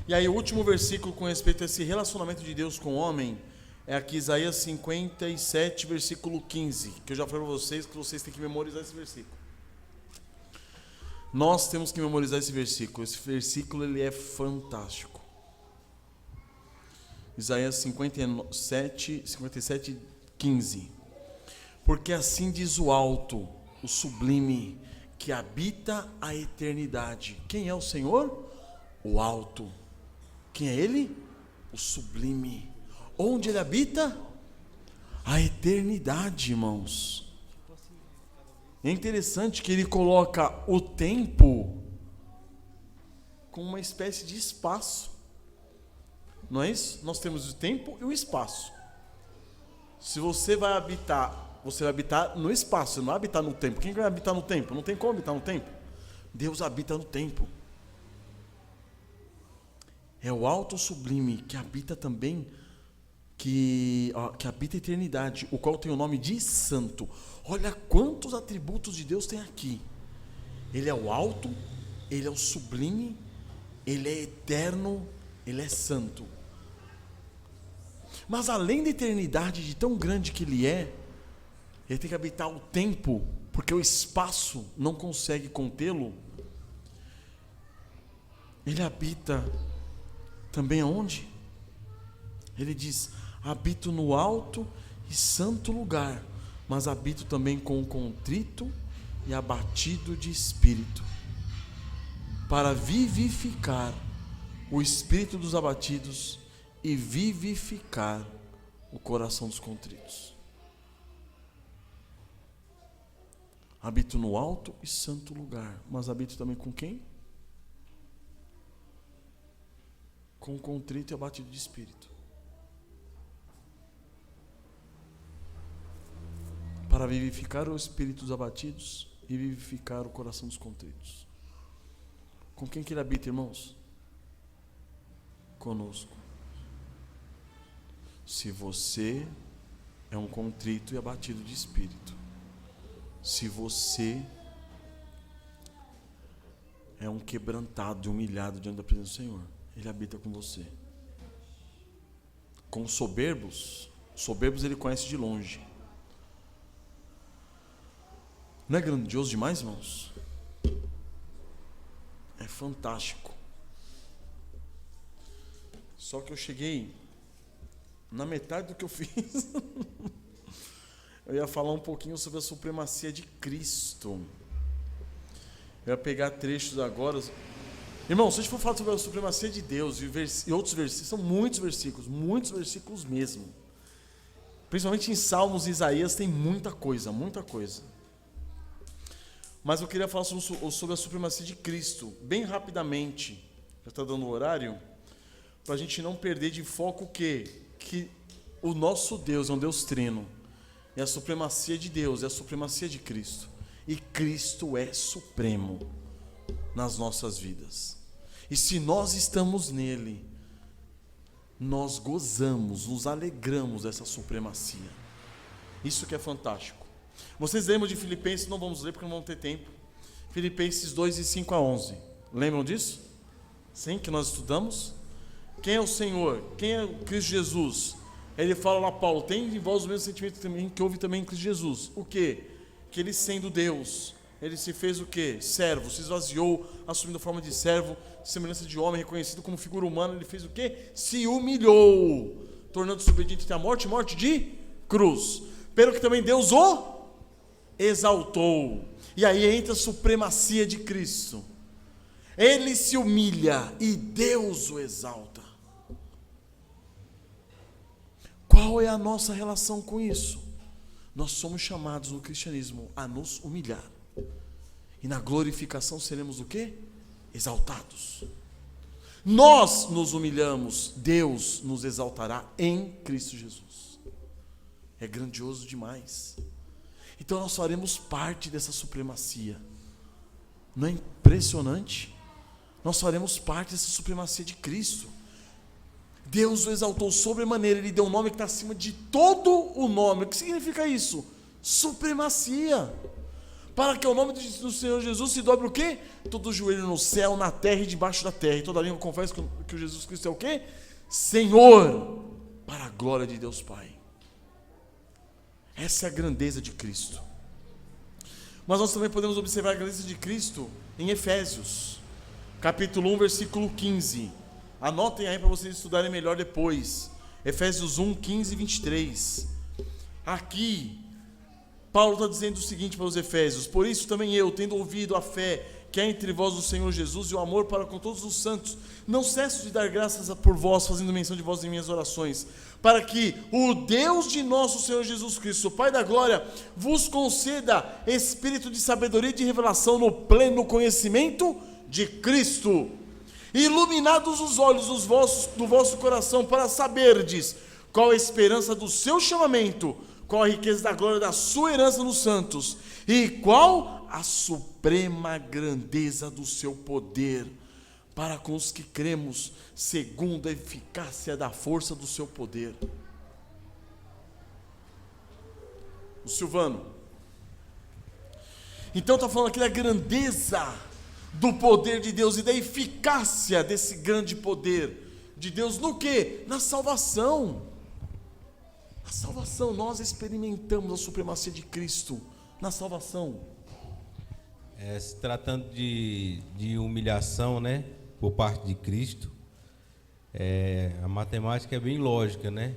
E aí o último versículo com respeito a esse relacionamento de Deus com o homem é aqui Isaías 57, versículo 15, que eu já falei para vocês que vocês têm que memorizar esse versículo. Nós temos que memorizar esse versículo. Esse versículo ele é fantástico. Isaías 57, 15. Porque assim diz o alto, o sublime, que habita a eternidade. Quem é o Senhor? O alto. Quem é Ele? O sublime. Onde Ele habita? A eternidade, irmãos. É interessante que Ele coloca o tempo como uma espécie de espaço. Não é isso? Nós temos o tempo e o espaço. Se você vai habitar no espaço, você não vai habitar no tempo. Quem vai habitar no tempo? Não tem como habitar no tempo. Deus habita no tempo. É o alto sublime que habita também, que habita a eternidade, o qual tem o nome de santo. Olha quantos atributos de Deus tem aqui. Ele é o alto, Ele é o sublime, Ele é eterno, Ele é santo. Mas além da eternidade, de tão grande que Ele tem que habitar o tempo porque o espaço não consegue contê-lo, ele habita também aonde? Ele diz: habito no alto e santo lugar, mas habito também com o contrito e abatido de espírito, para vivificar o espírito dos abatidos e vivificar o coração dos contritos. Habito no alto e santo lugar, mas habito também com quem? Com o contrito e abatido de espírito, para vivificar o espírito dos abatidos e vivificar o coração dos contritos. Com quem que ele habita, irmãos? Conosco. Se você é um contrito e abatido de espírito, se você é um quebrantado e humilhado diante da presença do Senhor, ele habita com você. Com soberbos ele conhece de longe. Não é grandioso demais, irmãos? É fantástico. Só que eu cheguei na metade do que eu fiz. Eu ia falar um pouquinho sobre a supremacia de Cristo. Eu ia pegar trechos agora. Irmão, se a gente for falar sobre a supremacia de Deus e outros versículos, são muitos versículos mesmo. Principalmente em Salmos e Isaías tem muita coisa. Mas eu queria falar sobre a supremacia de Cristo, bem rapidamente. Já está dando o horário? Para a gente não perder de foco o quê? Que o nosso Deus é um Deus trino. E a supremacia de Deus é a supremacia de Cristo. E Cristo é supremo nas nossas vidas. E se nós estamos nele, nós gozamos, nos alegramos dessa supremacia. Isso que é fantástico. Vocês lembram de Filipenses? Não vamos ler porque não vamos ter tempo. Filipenses 2, de 5 a 11. Lembram disso? Sim, que nós estudamos. Quem é o Senhor? Quem é Cristo Jesus? Ele fala lá, Paulo, tem em vós o mesmo sentimento que houve também em Cristo Jesus. O quê? Que ele sendo Deus, ele se fez o quê? Servo, se esvaziou, assumindo a forma de servo, semelhança de homem, reconhecido como figura humana, ele fez o quê? Se humilhou, tornando-se obediente até a morte, morte de cruz. Pelo que também Deus o exaltou. E aí entra a supremacia de Cristo. Ele se humilha e Deus o exalta. Qual é a nossa relação com isso? Nós somos chamados no cristianismo a nos humilhar. E na glorificação seremos o quê? Exaltados. Nós nos humilhamos, Deus nos exaltará em Cristo Jesus. É grandioso demais. Então nós faremos parte dessa supremacia. Não é impressionante? Nós faremos parte dessa supremacia de Cristo. Deus o exaltou sobremaneira, ele deu um nome que está acima de todo o nome. O que significa isso? Supremacia. Para que o nome do Senhor Jesus se dobre o quê? Todo joelho no céu, na terra e debaixo da terra. E toda língua confessa que o Jesus Cristo é o quê? Senhor, para a glória de Deus Pai. Essa é a grandeza de Cristo. Mas nós também podemos observar a grandeza de Cristo em Efésios, capítulo 1, versículo 15. Anotem aí para vocês estudarem melhor depois. Efésios 1, 15 e 23. Aqui, Paulo está dizendo o seguinte para os Efésios: por isso também eu, tendo ouvido a fé que há entre vós o Senhor Jesus e o amor para com todos os santos, não cesso de dar graças por vós, fazendo menção de vós em minhas orações, para que o Deus de nosso Senhor Jesus Cristo, o Pai da glória, vos conceda espírito de sabedoria e de revelação no pleno conhecimento de Cristo, iluminados os olhos do vosso coração, para saberdes qual a esperança do seu chamamento, qual a riqueza da glória da sua herança nos santos, e qual a suprema grandeza do seu poder, para com os que cremos, segundo a eficácia da força do seu poder. O Silvano. Então está falando aqui da grandeza do poder de Deus e da eficácia desse grande poder de Deus no quê? Na salvação. A salvação, nós experimentamos a supremacia de Cristo na salvação. Se tratando de humilhação, né, por parte de Cristo, a matemática é bem lógica, né?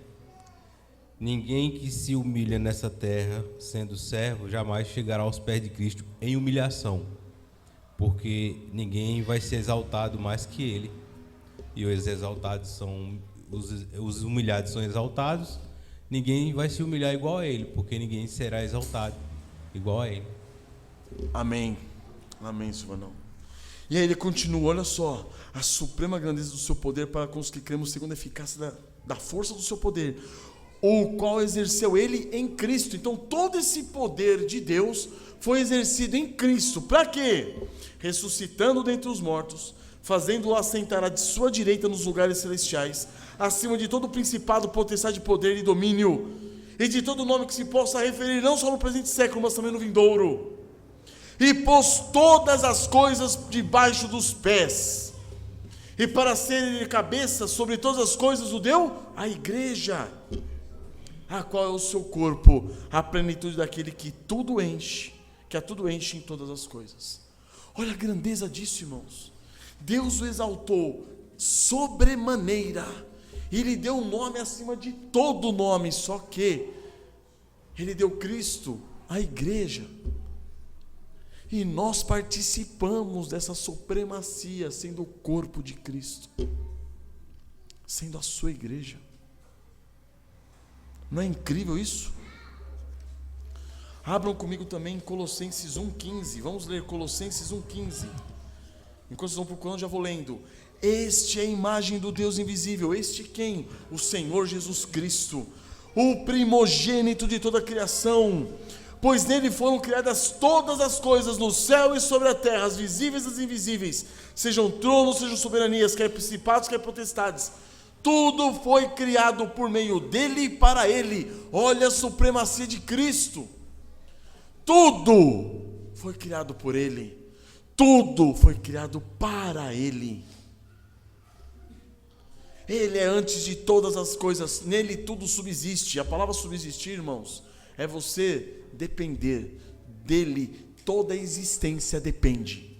Ninguém que se humilha nessa terra, sendo servo, jamais chegará aos pés de Cristo em humilhação, porque ninguém vai ser exaltado mais que ele. E os exaltados são os humilhados são exaltados. Ninguém vai se humilhar igual a ele, porque ninguém será exaltado igual a ele. Amém. Amém, Silvanão. E aí ele continua, olha só, a suprema grandeza do seu poder para com os que cremos segundo a eficácia da força do seu poder, o qual exerceu ele em Cristo. Então todo esse poder de Deus foi exercido em Cristo. Para quê? Ressuscitando dentre os mortos, fazendo-o assentar à sua direita nos lugares celestiais, acima de todo principado, potestade, poder e domínio, e de todo nome que se possa referir, não só no presente século, mas também no vindouro. E pôs todas as coisas debaixo dos pés, e para ser ele cabeça sobre todas as coisas o deu à igreja, a qual é o seu corpo, a plenitude daquele que tudo enche, que a tudo enche em todas as coisas. Olha a grandeza disso, irmãos. Deus o exaltou sobremaneira, e lhe deu um nome acima de todo nome, só que ele deu Cristo à igreja. E nós participamos dessa supremacia, sendo o corpo de Cristo, sendo a sua igreja. Não é incrível isso? Abram comigo também em Colossenses 1,15. Vamos ler Colossenses 1,15. Enquanto vocês vão procurando, já vou lendo. Este é a imagem do Deus invisível. Este quem? O Senhor Jesus Cristo, o primogênito de toda a criação. Pois nele foram criadas todas as coisas no céu e sobre a terra, as visíveis e as invisíveis, sejam tronos, sejam soberanias, quer principados, quer potestades. Tudo foi criado por meio dele e para ele. Olha a supremacia de Cristo. Tudo foi criado por ele. Tudo foi criado para ele. Ele é antes de todas as coisas, nele tudo subsiste. A palavra subsistir, irmãos, é você depender dele, toda a existência depende.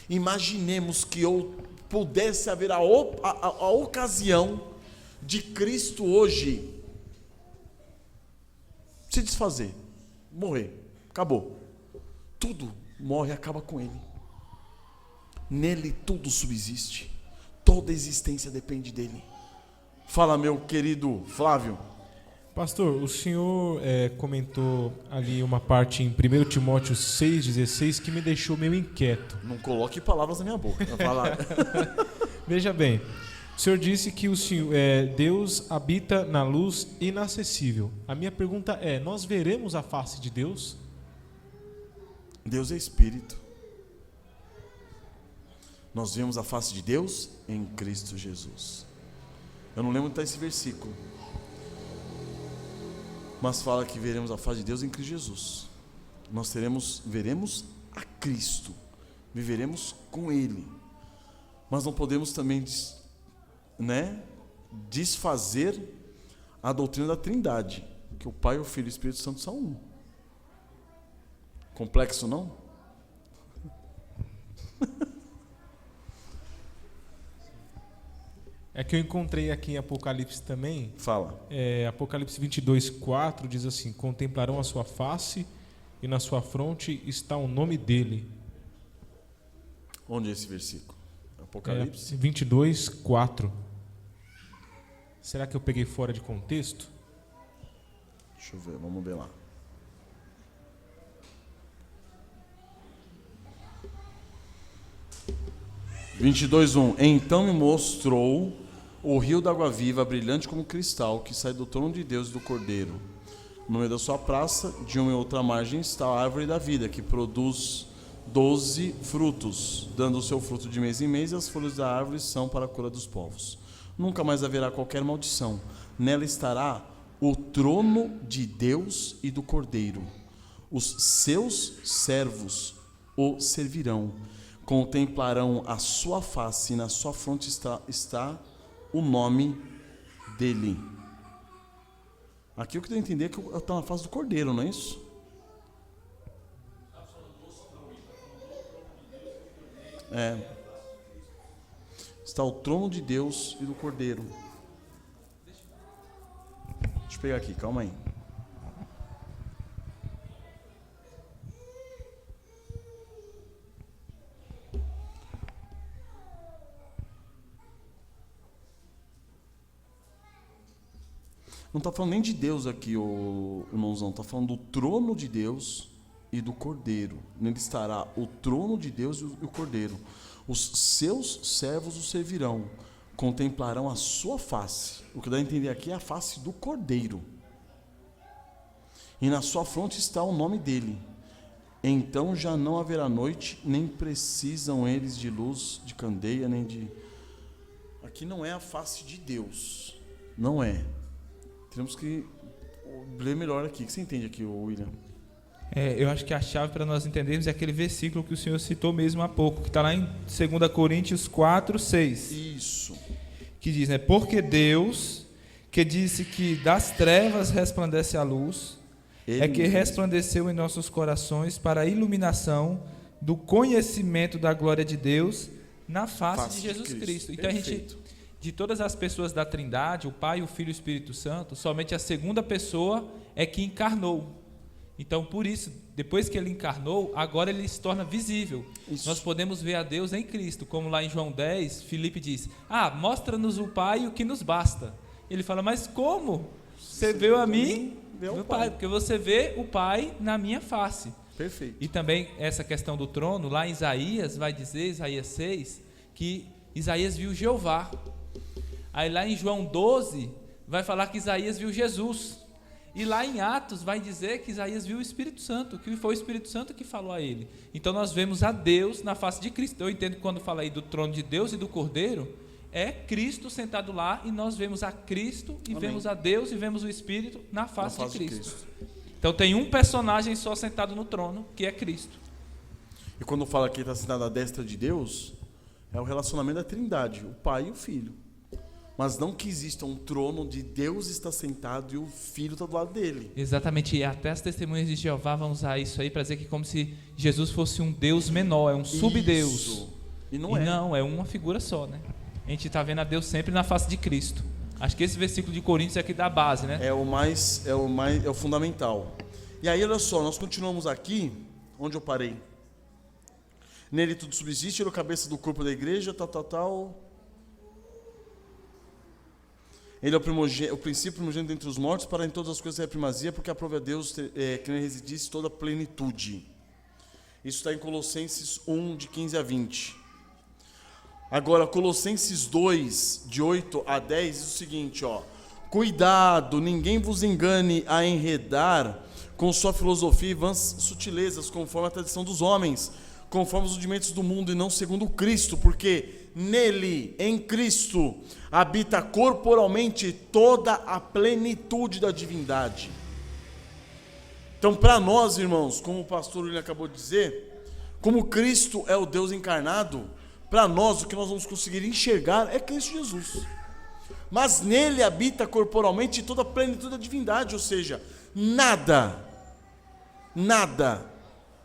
Imaginemos que pudesse haver a ocasião de Cristo hoje se desfazer, morrer, acabou. Tudo morre e acaba com ele. Nele tudo subsiste. Toda a existência depende dele. Fala, meu querido Flávio. Pastor, o senhor comentou ali uma parte em 1 Timóteo 6,16 que me deixou meio inquieto. Não coloque palavras na minha boca. Veja bem, o senhor disse que Deus habita na luz inacessível. A minha pergunta é, nós veremos a face de Deus? Deus é Espírito. Nós vemos a face de Deus em Cristo Jesus. Eu não lembro onde está esse versículo, mas fala que veremos a face de Deus em Cristo Jesus. Nós veremos a Cristo, viveremos com Ele. Mas não podemos também desfazer a doutrina da Trindade, que o Pai, o Filho e o Espírito Santo são um. Complexo, não? É que eu encontrei aqui em Apocalipse também. Fala. Apocalipse 22:4 diz assim: contemplarão a sua face e na sua fronte está o nome dele. Onde é esse versículo? Apocalipse 22:4. Será que eu peguei fora de contexto? Deixa eu ver, vamos ver lá. (22:1) 22:1. Então me mostrou o rio d'água viva, brilhante como cristal, que sai do trono de Deus e do Cordeiro. No meio da sua praça, de uma e outra margem, está a árvore da vida, que produz 12 frutos, dando o seu fruto de mês em mês, e as folhas da árvore são para a cura dos povos. Nunca mais haverá qualquer maldição. Nela estará o trono de Deus e do Cordeiro. Os seus servos o servirão. Contemplarão a sua face, e na sua fronte está o nome dele. Aqui eu queria entender que está na face do Cordeiro, não é isso? Está o trono de Deus e do Cordeiro. Deixa eu pegar aqui, calma aí. Não está falando nem de Deus aqui, o irmãozão. Está falando do trono de Deus e do Cordeiro. Nele estará o trono de Deus e o Cordeiro. Os seus servos o servirão, contemplarão a sua face. O que dá a entender aqui é a face do Cordeiro. E na sua fronte está o nome dele. Então já não haverá noite, nem precisam eles de luz, de candeia, nem de... Aqui não é a face de Deus. Não é. Temos que ler melhor aqui. O que você entende aqui, William? Eu acho que a chave para nós entendermos é aquele versículo que o senhor citou mesmo há pouco, que está lá em 2 Coríntios 4, 6. Isso. Que diz, né? Porque Deus, que disse que das trevas resplandece a luz, Ele é que resplandeceu em nossos corações para a iluminação do conhecimento da glória de Deus na face de Jesus Cristo. Então Perfeito. a gente, de todas as pessoas da Trindade, o Pai, o Filho e o Espírito Santo, somente a segunda pessoa é que encarnou. Então, por isso, depois que ele encarnou, agora ele se torna visível. Isso. Nós podemos ver a Deus em Cristo, como lá em João 10, Filipe diz, mostra-nos o Pai o que nos basta. Ele fala, mas como? Você viu a mim, meu Pai, porque você vê o Pai na minha face. Perfeito. E também essa questão do trono, lá em Isaías, vai dizer, Isaías 6, que Isaías viu Jeová. Aí lá em João 12, vai falar que Isaías viu Jesus. E lá em Atos vai dizer que Isaías viu o Espírito Santo, que foi o Espírito Santo que falou a ele. Então nós vemos a Deus na face de Cristo. Eu entendo que quando fala aí do trono de Deus e do Cordeiro, é Cristo sentado lá e nós vemos a Cristo e Amém. vemos a Deus e vemos o Espírito na face de Cristo. Então tem um personagem só sentado no trono, que é Cristo. E quando fala que ele está sentado à destra de Deus, é o relacionamento da Trindade, o Pai e o Filho. Mas não que exista um trono onde Deus está sentado e o Filho está do lado dele. Exatamente, e até as testemunhas de Jeová vão usar isso aí para dizer que é como se Jesus fosse um Deus menor, é um subdeus. Isso. E Não, é uma figura só, né? A gente está vendo a Deus sempre na face de Cristo. Acho que esse versículo de Coríntios é aqui da base, né? É o fundamental. E aí, olha só, nós continuamos aqui, onde eu parei. Nele tudo subsiste, ele é o cabeça do corpo da igreja, tal. Ele é o princípio primogênito entre os mortos, para em todas as coisas ter a primazia, porque aprove a Deus que nele residisse toda a plenitude. Isso está em Colossenses 1, de 15 a 20. Agora, Colossenses 2, de 8 a 10, diz o seguinte, ó. Cuidado, ninguém vos engane a enredar com sua filosofia e vãs sutilezas, conforme a tradição dos homens, conforme os rudimentos do mundo e não segundo Cristo, porque nele, em Cristo, habita corporalmente toda a plenitude da divindade. Então, para nós, irmãos, como o pastor William acabou de dizer, como Cristo é o Deus encarnado, para nós o que nós vamos conseguir enxergar é Cristo Jesus. Mas nele habita corporalmente toda a plenitude da divindade, ou seja, nada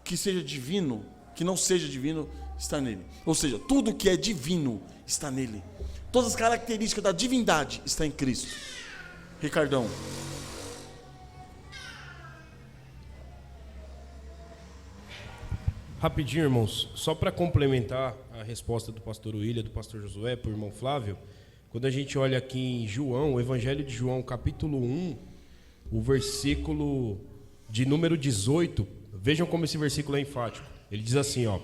que seja divino, que não seja divino, está nele. Ou seja, tudo que é divino está nele. Todas as características da divindade estão em Cristo. Ricardão. Rapidinho, irmãos, só para complementar a resposta do pastor William, do pastor Josué, para o irmão Flávio, quando a gente olha aqui em João, o Evangelho de João, capítulo 1, o versículo de número 18, vejam como esse versículo é enfático. Ele diz assim, ó: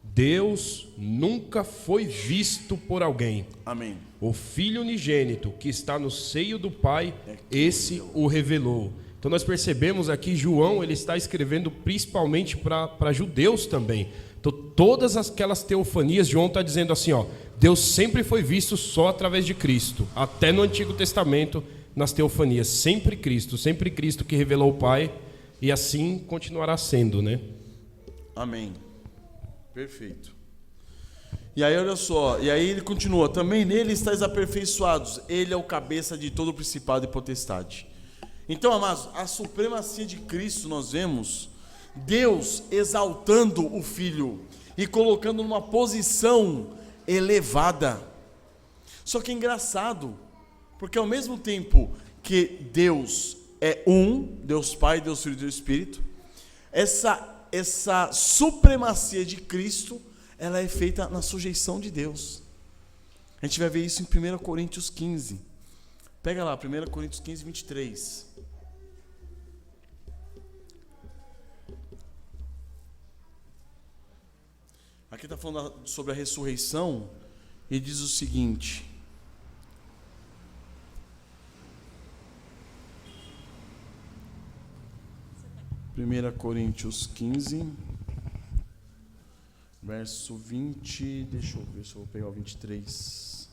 Deus nunca foi visto por alguém. Amém. O Filho unigênito que está no seio do Pai, esse o revelou. Então nós percebemos aqui, João, ele está escrevendo principalmente para judeus também. Então todas aquelas teofanias, João está dizendo assim, ó, Deus sempre foi visto só através de Cristo. Até no Antigo Testamento, nas teofanias, sempre Cristo que revelou o Pai, e assim continuará sendo, né? Amém. Perfeito. E aí, olha só, e aí ele continua, também nele estáis aperfeiçoados, ele é o cabeça de todo o principado e potestade. Então, amados, a supremacia de Cristo nós vemos Deus exaltando o Filho e colocando numa posição elevada. Só que é engraçado, porque ao mesmo tempo que Deus é um, Deus Pai, Deus Filho e Deus Espírito, essa supremacia de Cristo, ela é feita na sujeição de Deus. A gente vai ver isso em 1 Coríntios 15. Pega lá, 1 Coríntios 15, 23. Aqui está falando sobre a ressurreição e diz o seguinte. Primeira Coríntios 15, verso 20, deixa eu ver se eu vou pegar o 23.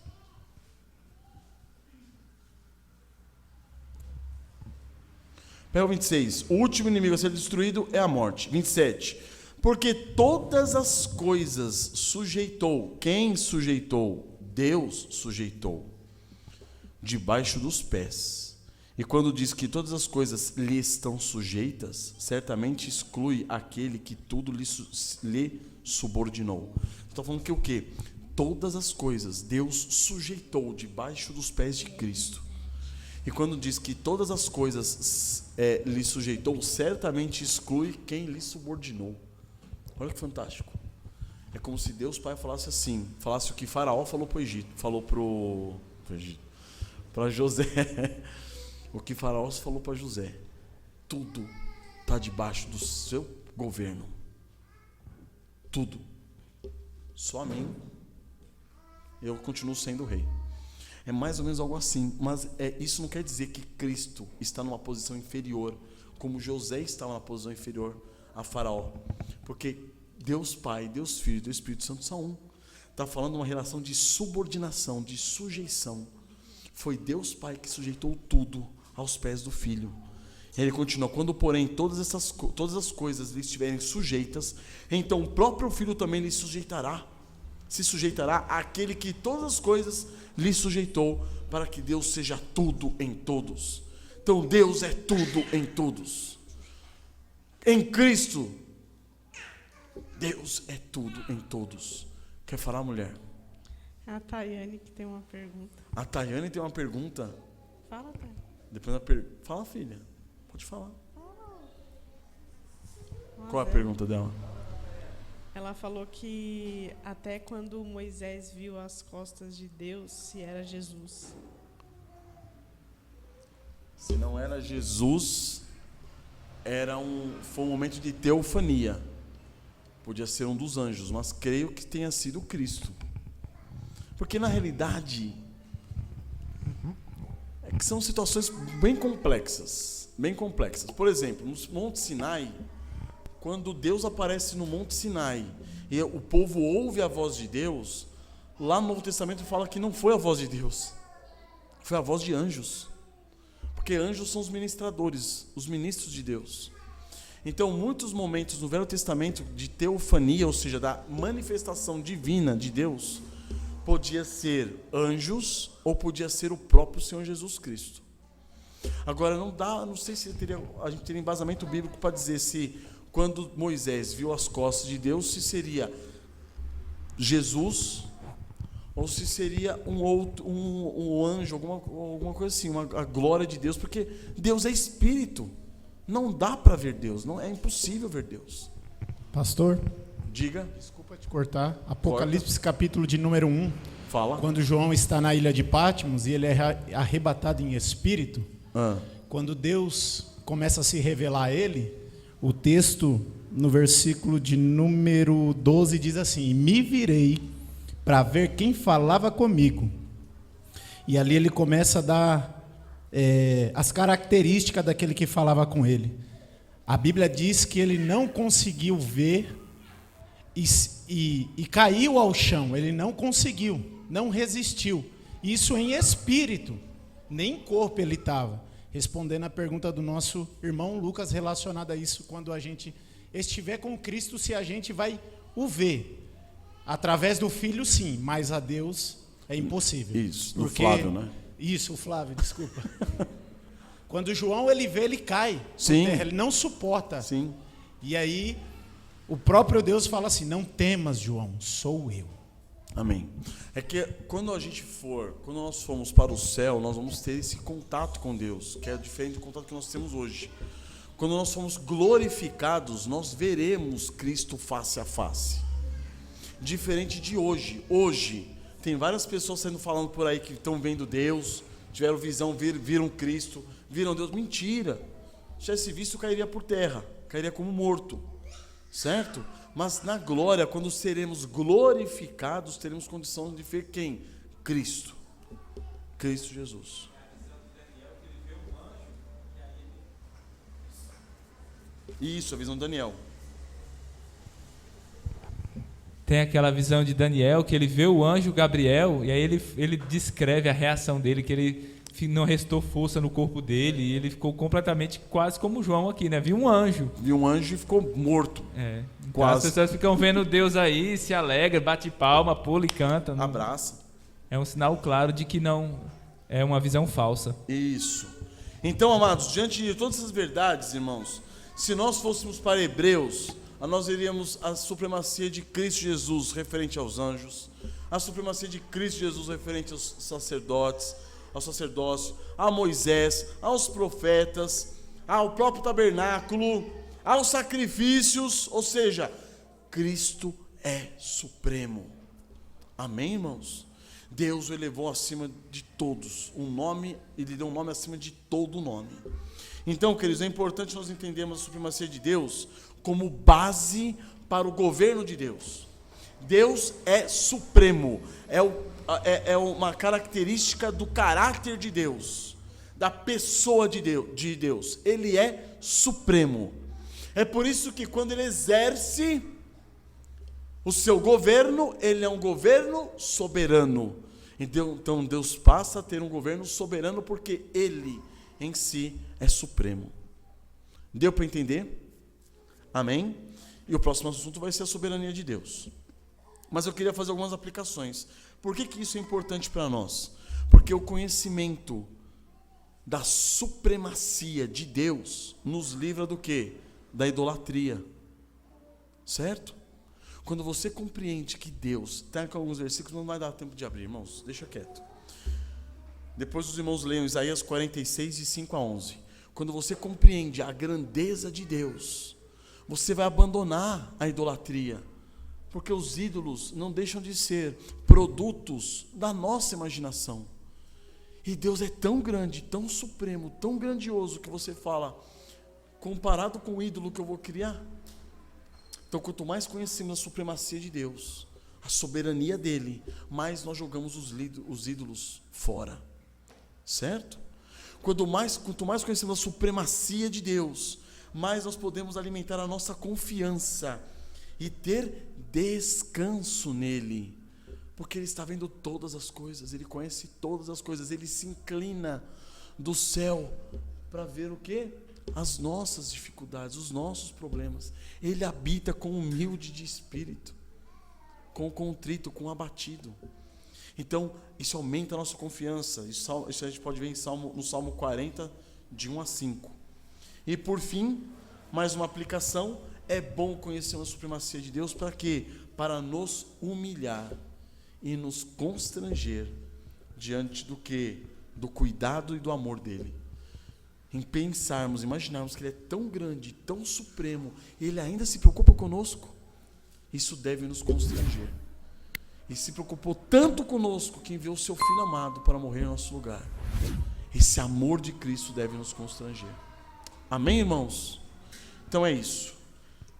Pega o 26. O último inimigo a ser destruído é a morte. 27. Porque todas as coisas sujeitou. Quem sujeitou? Deus sujeitou. Debaixo dos pés. E quando diz que todas as coisas lhe estão sujeitas, certamente exclui aquele que tudo lhe subordinou. Está falando que o quê? Todas as coisas Deus sujeitou debaixo dos pés de Cristo. E quando diz que todas as coisas lhe sujeitou, certamente exclui quem lhe subordinou. Olha que fantástico. É como se Deus Pai falasse assim, falasse o que Faraó falou para o Egito, falou para José. O que Faraó falou para José, tudo está debaixo do seu governo. Tudo. Só a mim, eu continuo sendo rei. É mais ou menos algo assim, mas isso não quer dizer que Cristo está numa posição inferior, como José estava na posição inferior a Faraó. Porque Deus Pai, Deus Filho e Deus Espírito Santo são um. Está falando de uma relação de subordinação, de sujeição. Foi Deus Pai que sujeitou tudo aos pés do Filho. E ele continua, quando porém todas as coisas lhe estiverem sujeitas, então o próprio Filho também lhe sujeitará, se sujeitará àquele que todas as coisas lhe sujeitou, para que Deus seja tudo em todos. Então Deus é tudo em todos. Em Cristo, Deus é tudo em todos. Quer falar, mulher? É a Tayane que tem uma pergunta. A Tayane tem uma pergunta. Fala, Tayane. Depois da fala, filha. Pode falar. Qual é a pergunta dela? Ela falou que até quando Moisés viu as costas de Deus, se era Jesus. Se não era Jesus, foi um momento de teofania. Podia ser um dos anjos, mas creio que tenha sido Cristo. Porque na realidade que são situações bem complexas. Por exemplo, no Monte Sinai, quando Deus aparece no Monte Sinai e o povo ouve a voz de Deus, lá no Novo Testamento fala que não foi a voz de Deus, foi a voz de anjos. Porque anjos são os ministradores, os ministros de Deus. Então, muitos momentos no Velho Testamento de teofania, ou seja, da manifestação divina de Deus, podia ser anjos ou podia ser o próprio Senhor Jesus Cristo. Agora não sei se a gente teria embasamento bíblico para dizer se quando Moisés viu as costas de Deus, se seria Jesus ou se seria um anjo, alguma coisa assim, a glória de Deus, porque Deus é espírito. Não dá para ver Deus, não é impossível ver Deus. Pastor, diga. Desculpa te cortar. Apocalipse capítulo de número 1. Fala. Quando João está na ilha de Patmos e ele é arrebatado em espírito, quando Deus começa a se revelar a ele, o texto no versículo de número 12 diz assim: me virei para ver quem falava comigo. E ali ele começa a dar as características daquele que falava com ele. A Bíblia diz que ele não conseguiu ver e caiu ao chão. Ele não conseguiu, não resistiu. Isso em espírito, nem em corpo ele estava. Respondendo a pergunta do nosso irmão Lucas relacionada a isso, quando a gente estiver com Cristo, se a gente vai o ver. Através do Filho, sim, mas a Deus é impossível. Isso, do Flávio, né? Isso, o Flávio, desculpa. Quando João ele vê, ele cai. Sim. Por terra, ele não suporta. Sim. E aí, O próprio Deus fala assim: não temas, João, sou eu. Amém. É que quando nós formos para o céu, nós vamos ter esse contato com Deus, que é diferente do contato que nós temos hoje. Quando nós formos glorificados, nós veremos Cristo face a face. Diferente de hoje. Hoje, tem várias pessoas sendo falando por aí que estão vendo Deus, tiveram visão, viram Cristo, viram Deus. Mentira. Se tivesse visto, cairia por terra, cairia como morto. Certo? Mas na glória, quando seremos glorificados, teremos condição de ver quem? Cristo. Cristo Jesus. Isso, a visão de Daniel. Tem aquela visão de Daniel, que ele vê o anjo Gabriel, e aí ele descreve a reação dele, que ele não restou força no corpo dele, e ele ficou completamente quase como João aqui, né? Viu um anjo. Viu um anjo e ficou morto. Então quase. as pessoas ficam vendo Deus aí, se alegra, bate palma, pula e canta. Não... Abraça. É um sinal claro de que não é uma visão falsa. Isso. Então, amados, diante de todas essas verdades, irmãos, se nós fôssemos para Hebreus, nós veríamos a supremacia de Cristo Jesus referente aos anjos, a supremacia de Cristo Jesus referente aos sacerdotes, ao sacerdócio, a Moisés, aos profetas, ao próprio tabernáculo, aos sacrifícios, ou seja, Cristo é supremo. Amém, irmãos? Deus o elevou acima de todos, Ele deu um nome acima de todo nome. Então, queridos, é importante nós entendermos a supremacia de Deus como base para o governo de Deus. Deus é supremo, é uma característica do caráter de Deus, da pessoa de Deus. Ele é supremo. É por isso que quando Ele exerce o seu governo, Ele é um governo soberano. Então Deus passa a ter um governo soberano porque Ele em si é supremo. Deu para entender? Amém? E o próximo assunto vai ser a soberania de Deus. Mas eu queria fazer algumas aplicações. Por que isso é importante para nós? Porque o conhecimento da supremacia de Deus nos livra do quê? Da idolatria. Certo? Quando você compreende que Deus, tem alguns versículos, não vai dar tempo de abrir, irmãos, deixa quieto. Depois os irmãos leiam Isaías 46, de 5 a 11. Quando você compreende a grandeza de Deus, você vai abandonar a idolatria. Porque os ídolos não deixam de ser produtos da nossa imaginação. E Deus é tão grande, tão supremo, tão grandioso, que você fala, comparado com o ídolo que eu vou criar. Então, quanto mais conhecemos a supremacia de Deus, a soberania dEle, mais nós jogamos os ídolos fora. Certo? Quanto mais conhecemos a supremacia de Deus, mais nós podemos alimentar a nossa confiança e ter descanso nele, porque Ele está vendo todas as coisas, Ele conhece todas as coisas, Ele se inclina do céu para ver o quê? As nossas dificuldades, os nossos problemas. Ele habita com o humilde de espírito, com o contrito, com o abatido. Então, isso aumenta a nossa confiança. Isso a gente pode ver no Salmo 40, de 1 a 5. E por fim, mais uma aplicação, é bom conhecer a supremacia de Deus para quê? Para nos humilhar e nos constranger diante do quê? Do cuidado e do amor dEle. Em pensarmos, imaginarmos que Ele é tão grande, tão supremo, Ele ainda se preocupa conosco, isso deve nos constranger. E se preocupou tanto conosco que enviou o seu Filho amado para morrer em nosso lugar. Esse amor de Cristo deve nos constranger. Amém, irmãos? Então é isso.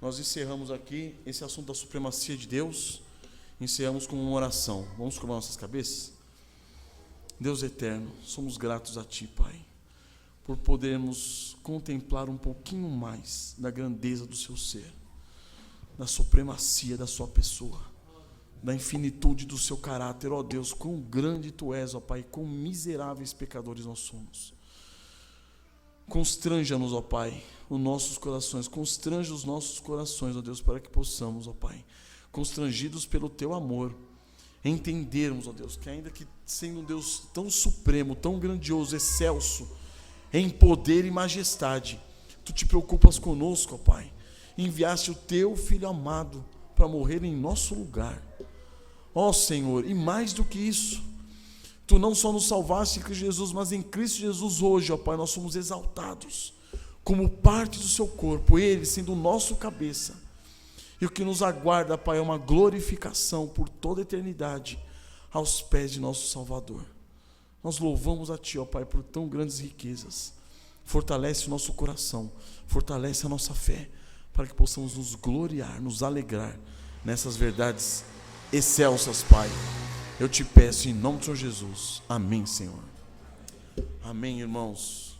Nós encerramos aqui esse assunto da supremacia de Deus. Encerramos com uma oração. Vamos curvar nossas cabeças? Deus eterno, somos gratos a Ti, Pai, por podermos contemplar um pouquinho mais da grandeza do Seu ser, da supremacia da Sua pessoa, da infinitude do Seu caráter. Ó Deus, quão grande Tu és, ó Pai, quão miseráveis pecadores nós somos. Constranja-nos, ó Pai, os nossos corações, constranja os nossos corações, ó Deus, para que possamos, ó Pai, constrangidos pelo Teu amor, entendermos, ó Deus, que ainda que sendo um Deus tão supremo, tão grandioso, excelso, em poder e majestade, Tu te preocupas conosco, ó Pai, enviaste o teu Filho amado para morrer em nosso lugar. Ó Senhor, e mais do que isso, tu não só nos salvaste em Cristo Jesus, mas em Cristo Jesus hoje, ó Pai, nós somos exaltados como parte do seu corpo, Ele sendo o nosso cabeça. E o que nos aguarda, Pai, é uma glorificação por toda a eternidade aos pés de nosso Salvador. Nós louvamos a Ti, ó Pai, por tão grandes riquezas. Fortalece o nosso coração, fortalece a nossa fé, para que possamos nos gloriar, nos alegrar nessas verdades excelsas, Pai. Eu te peço em nome do Senhor Jesus. Amém, Senhor. Amém, irmãos.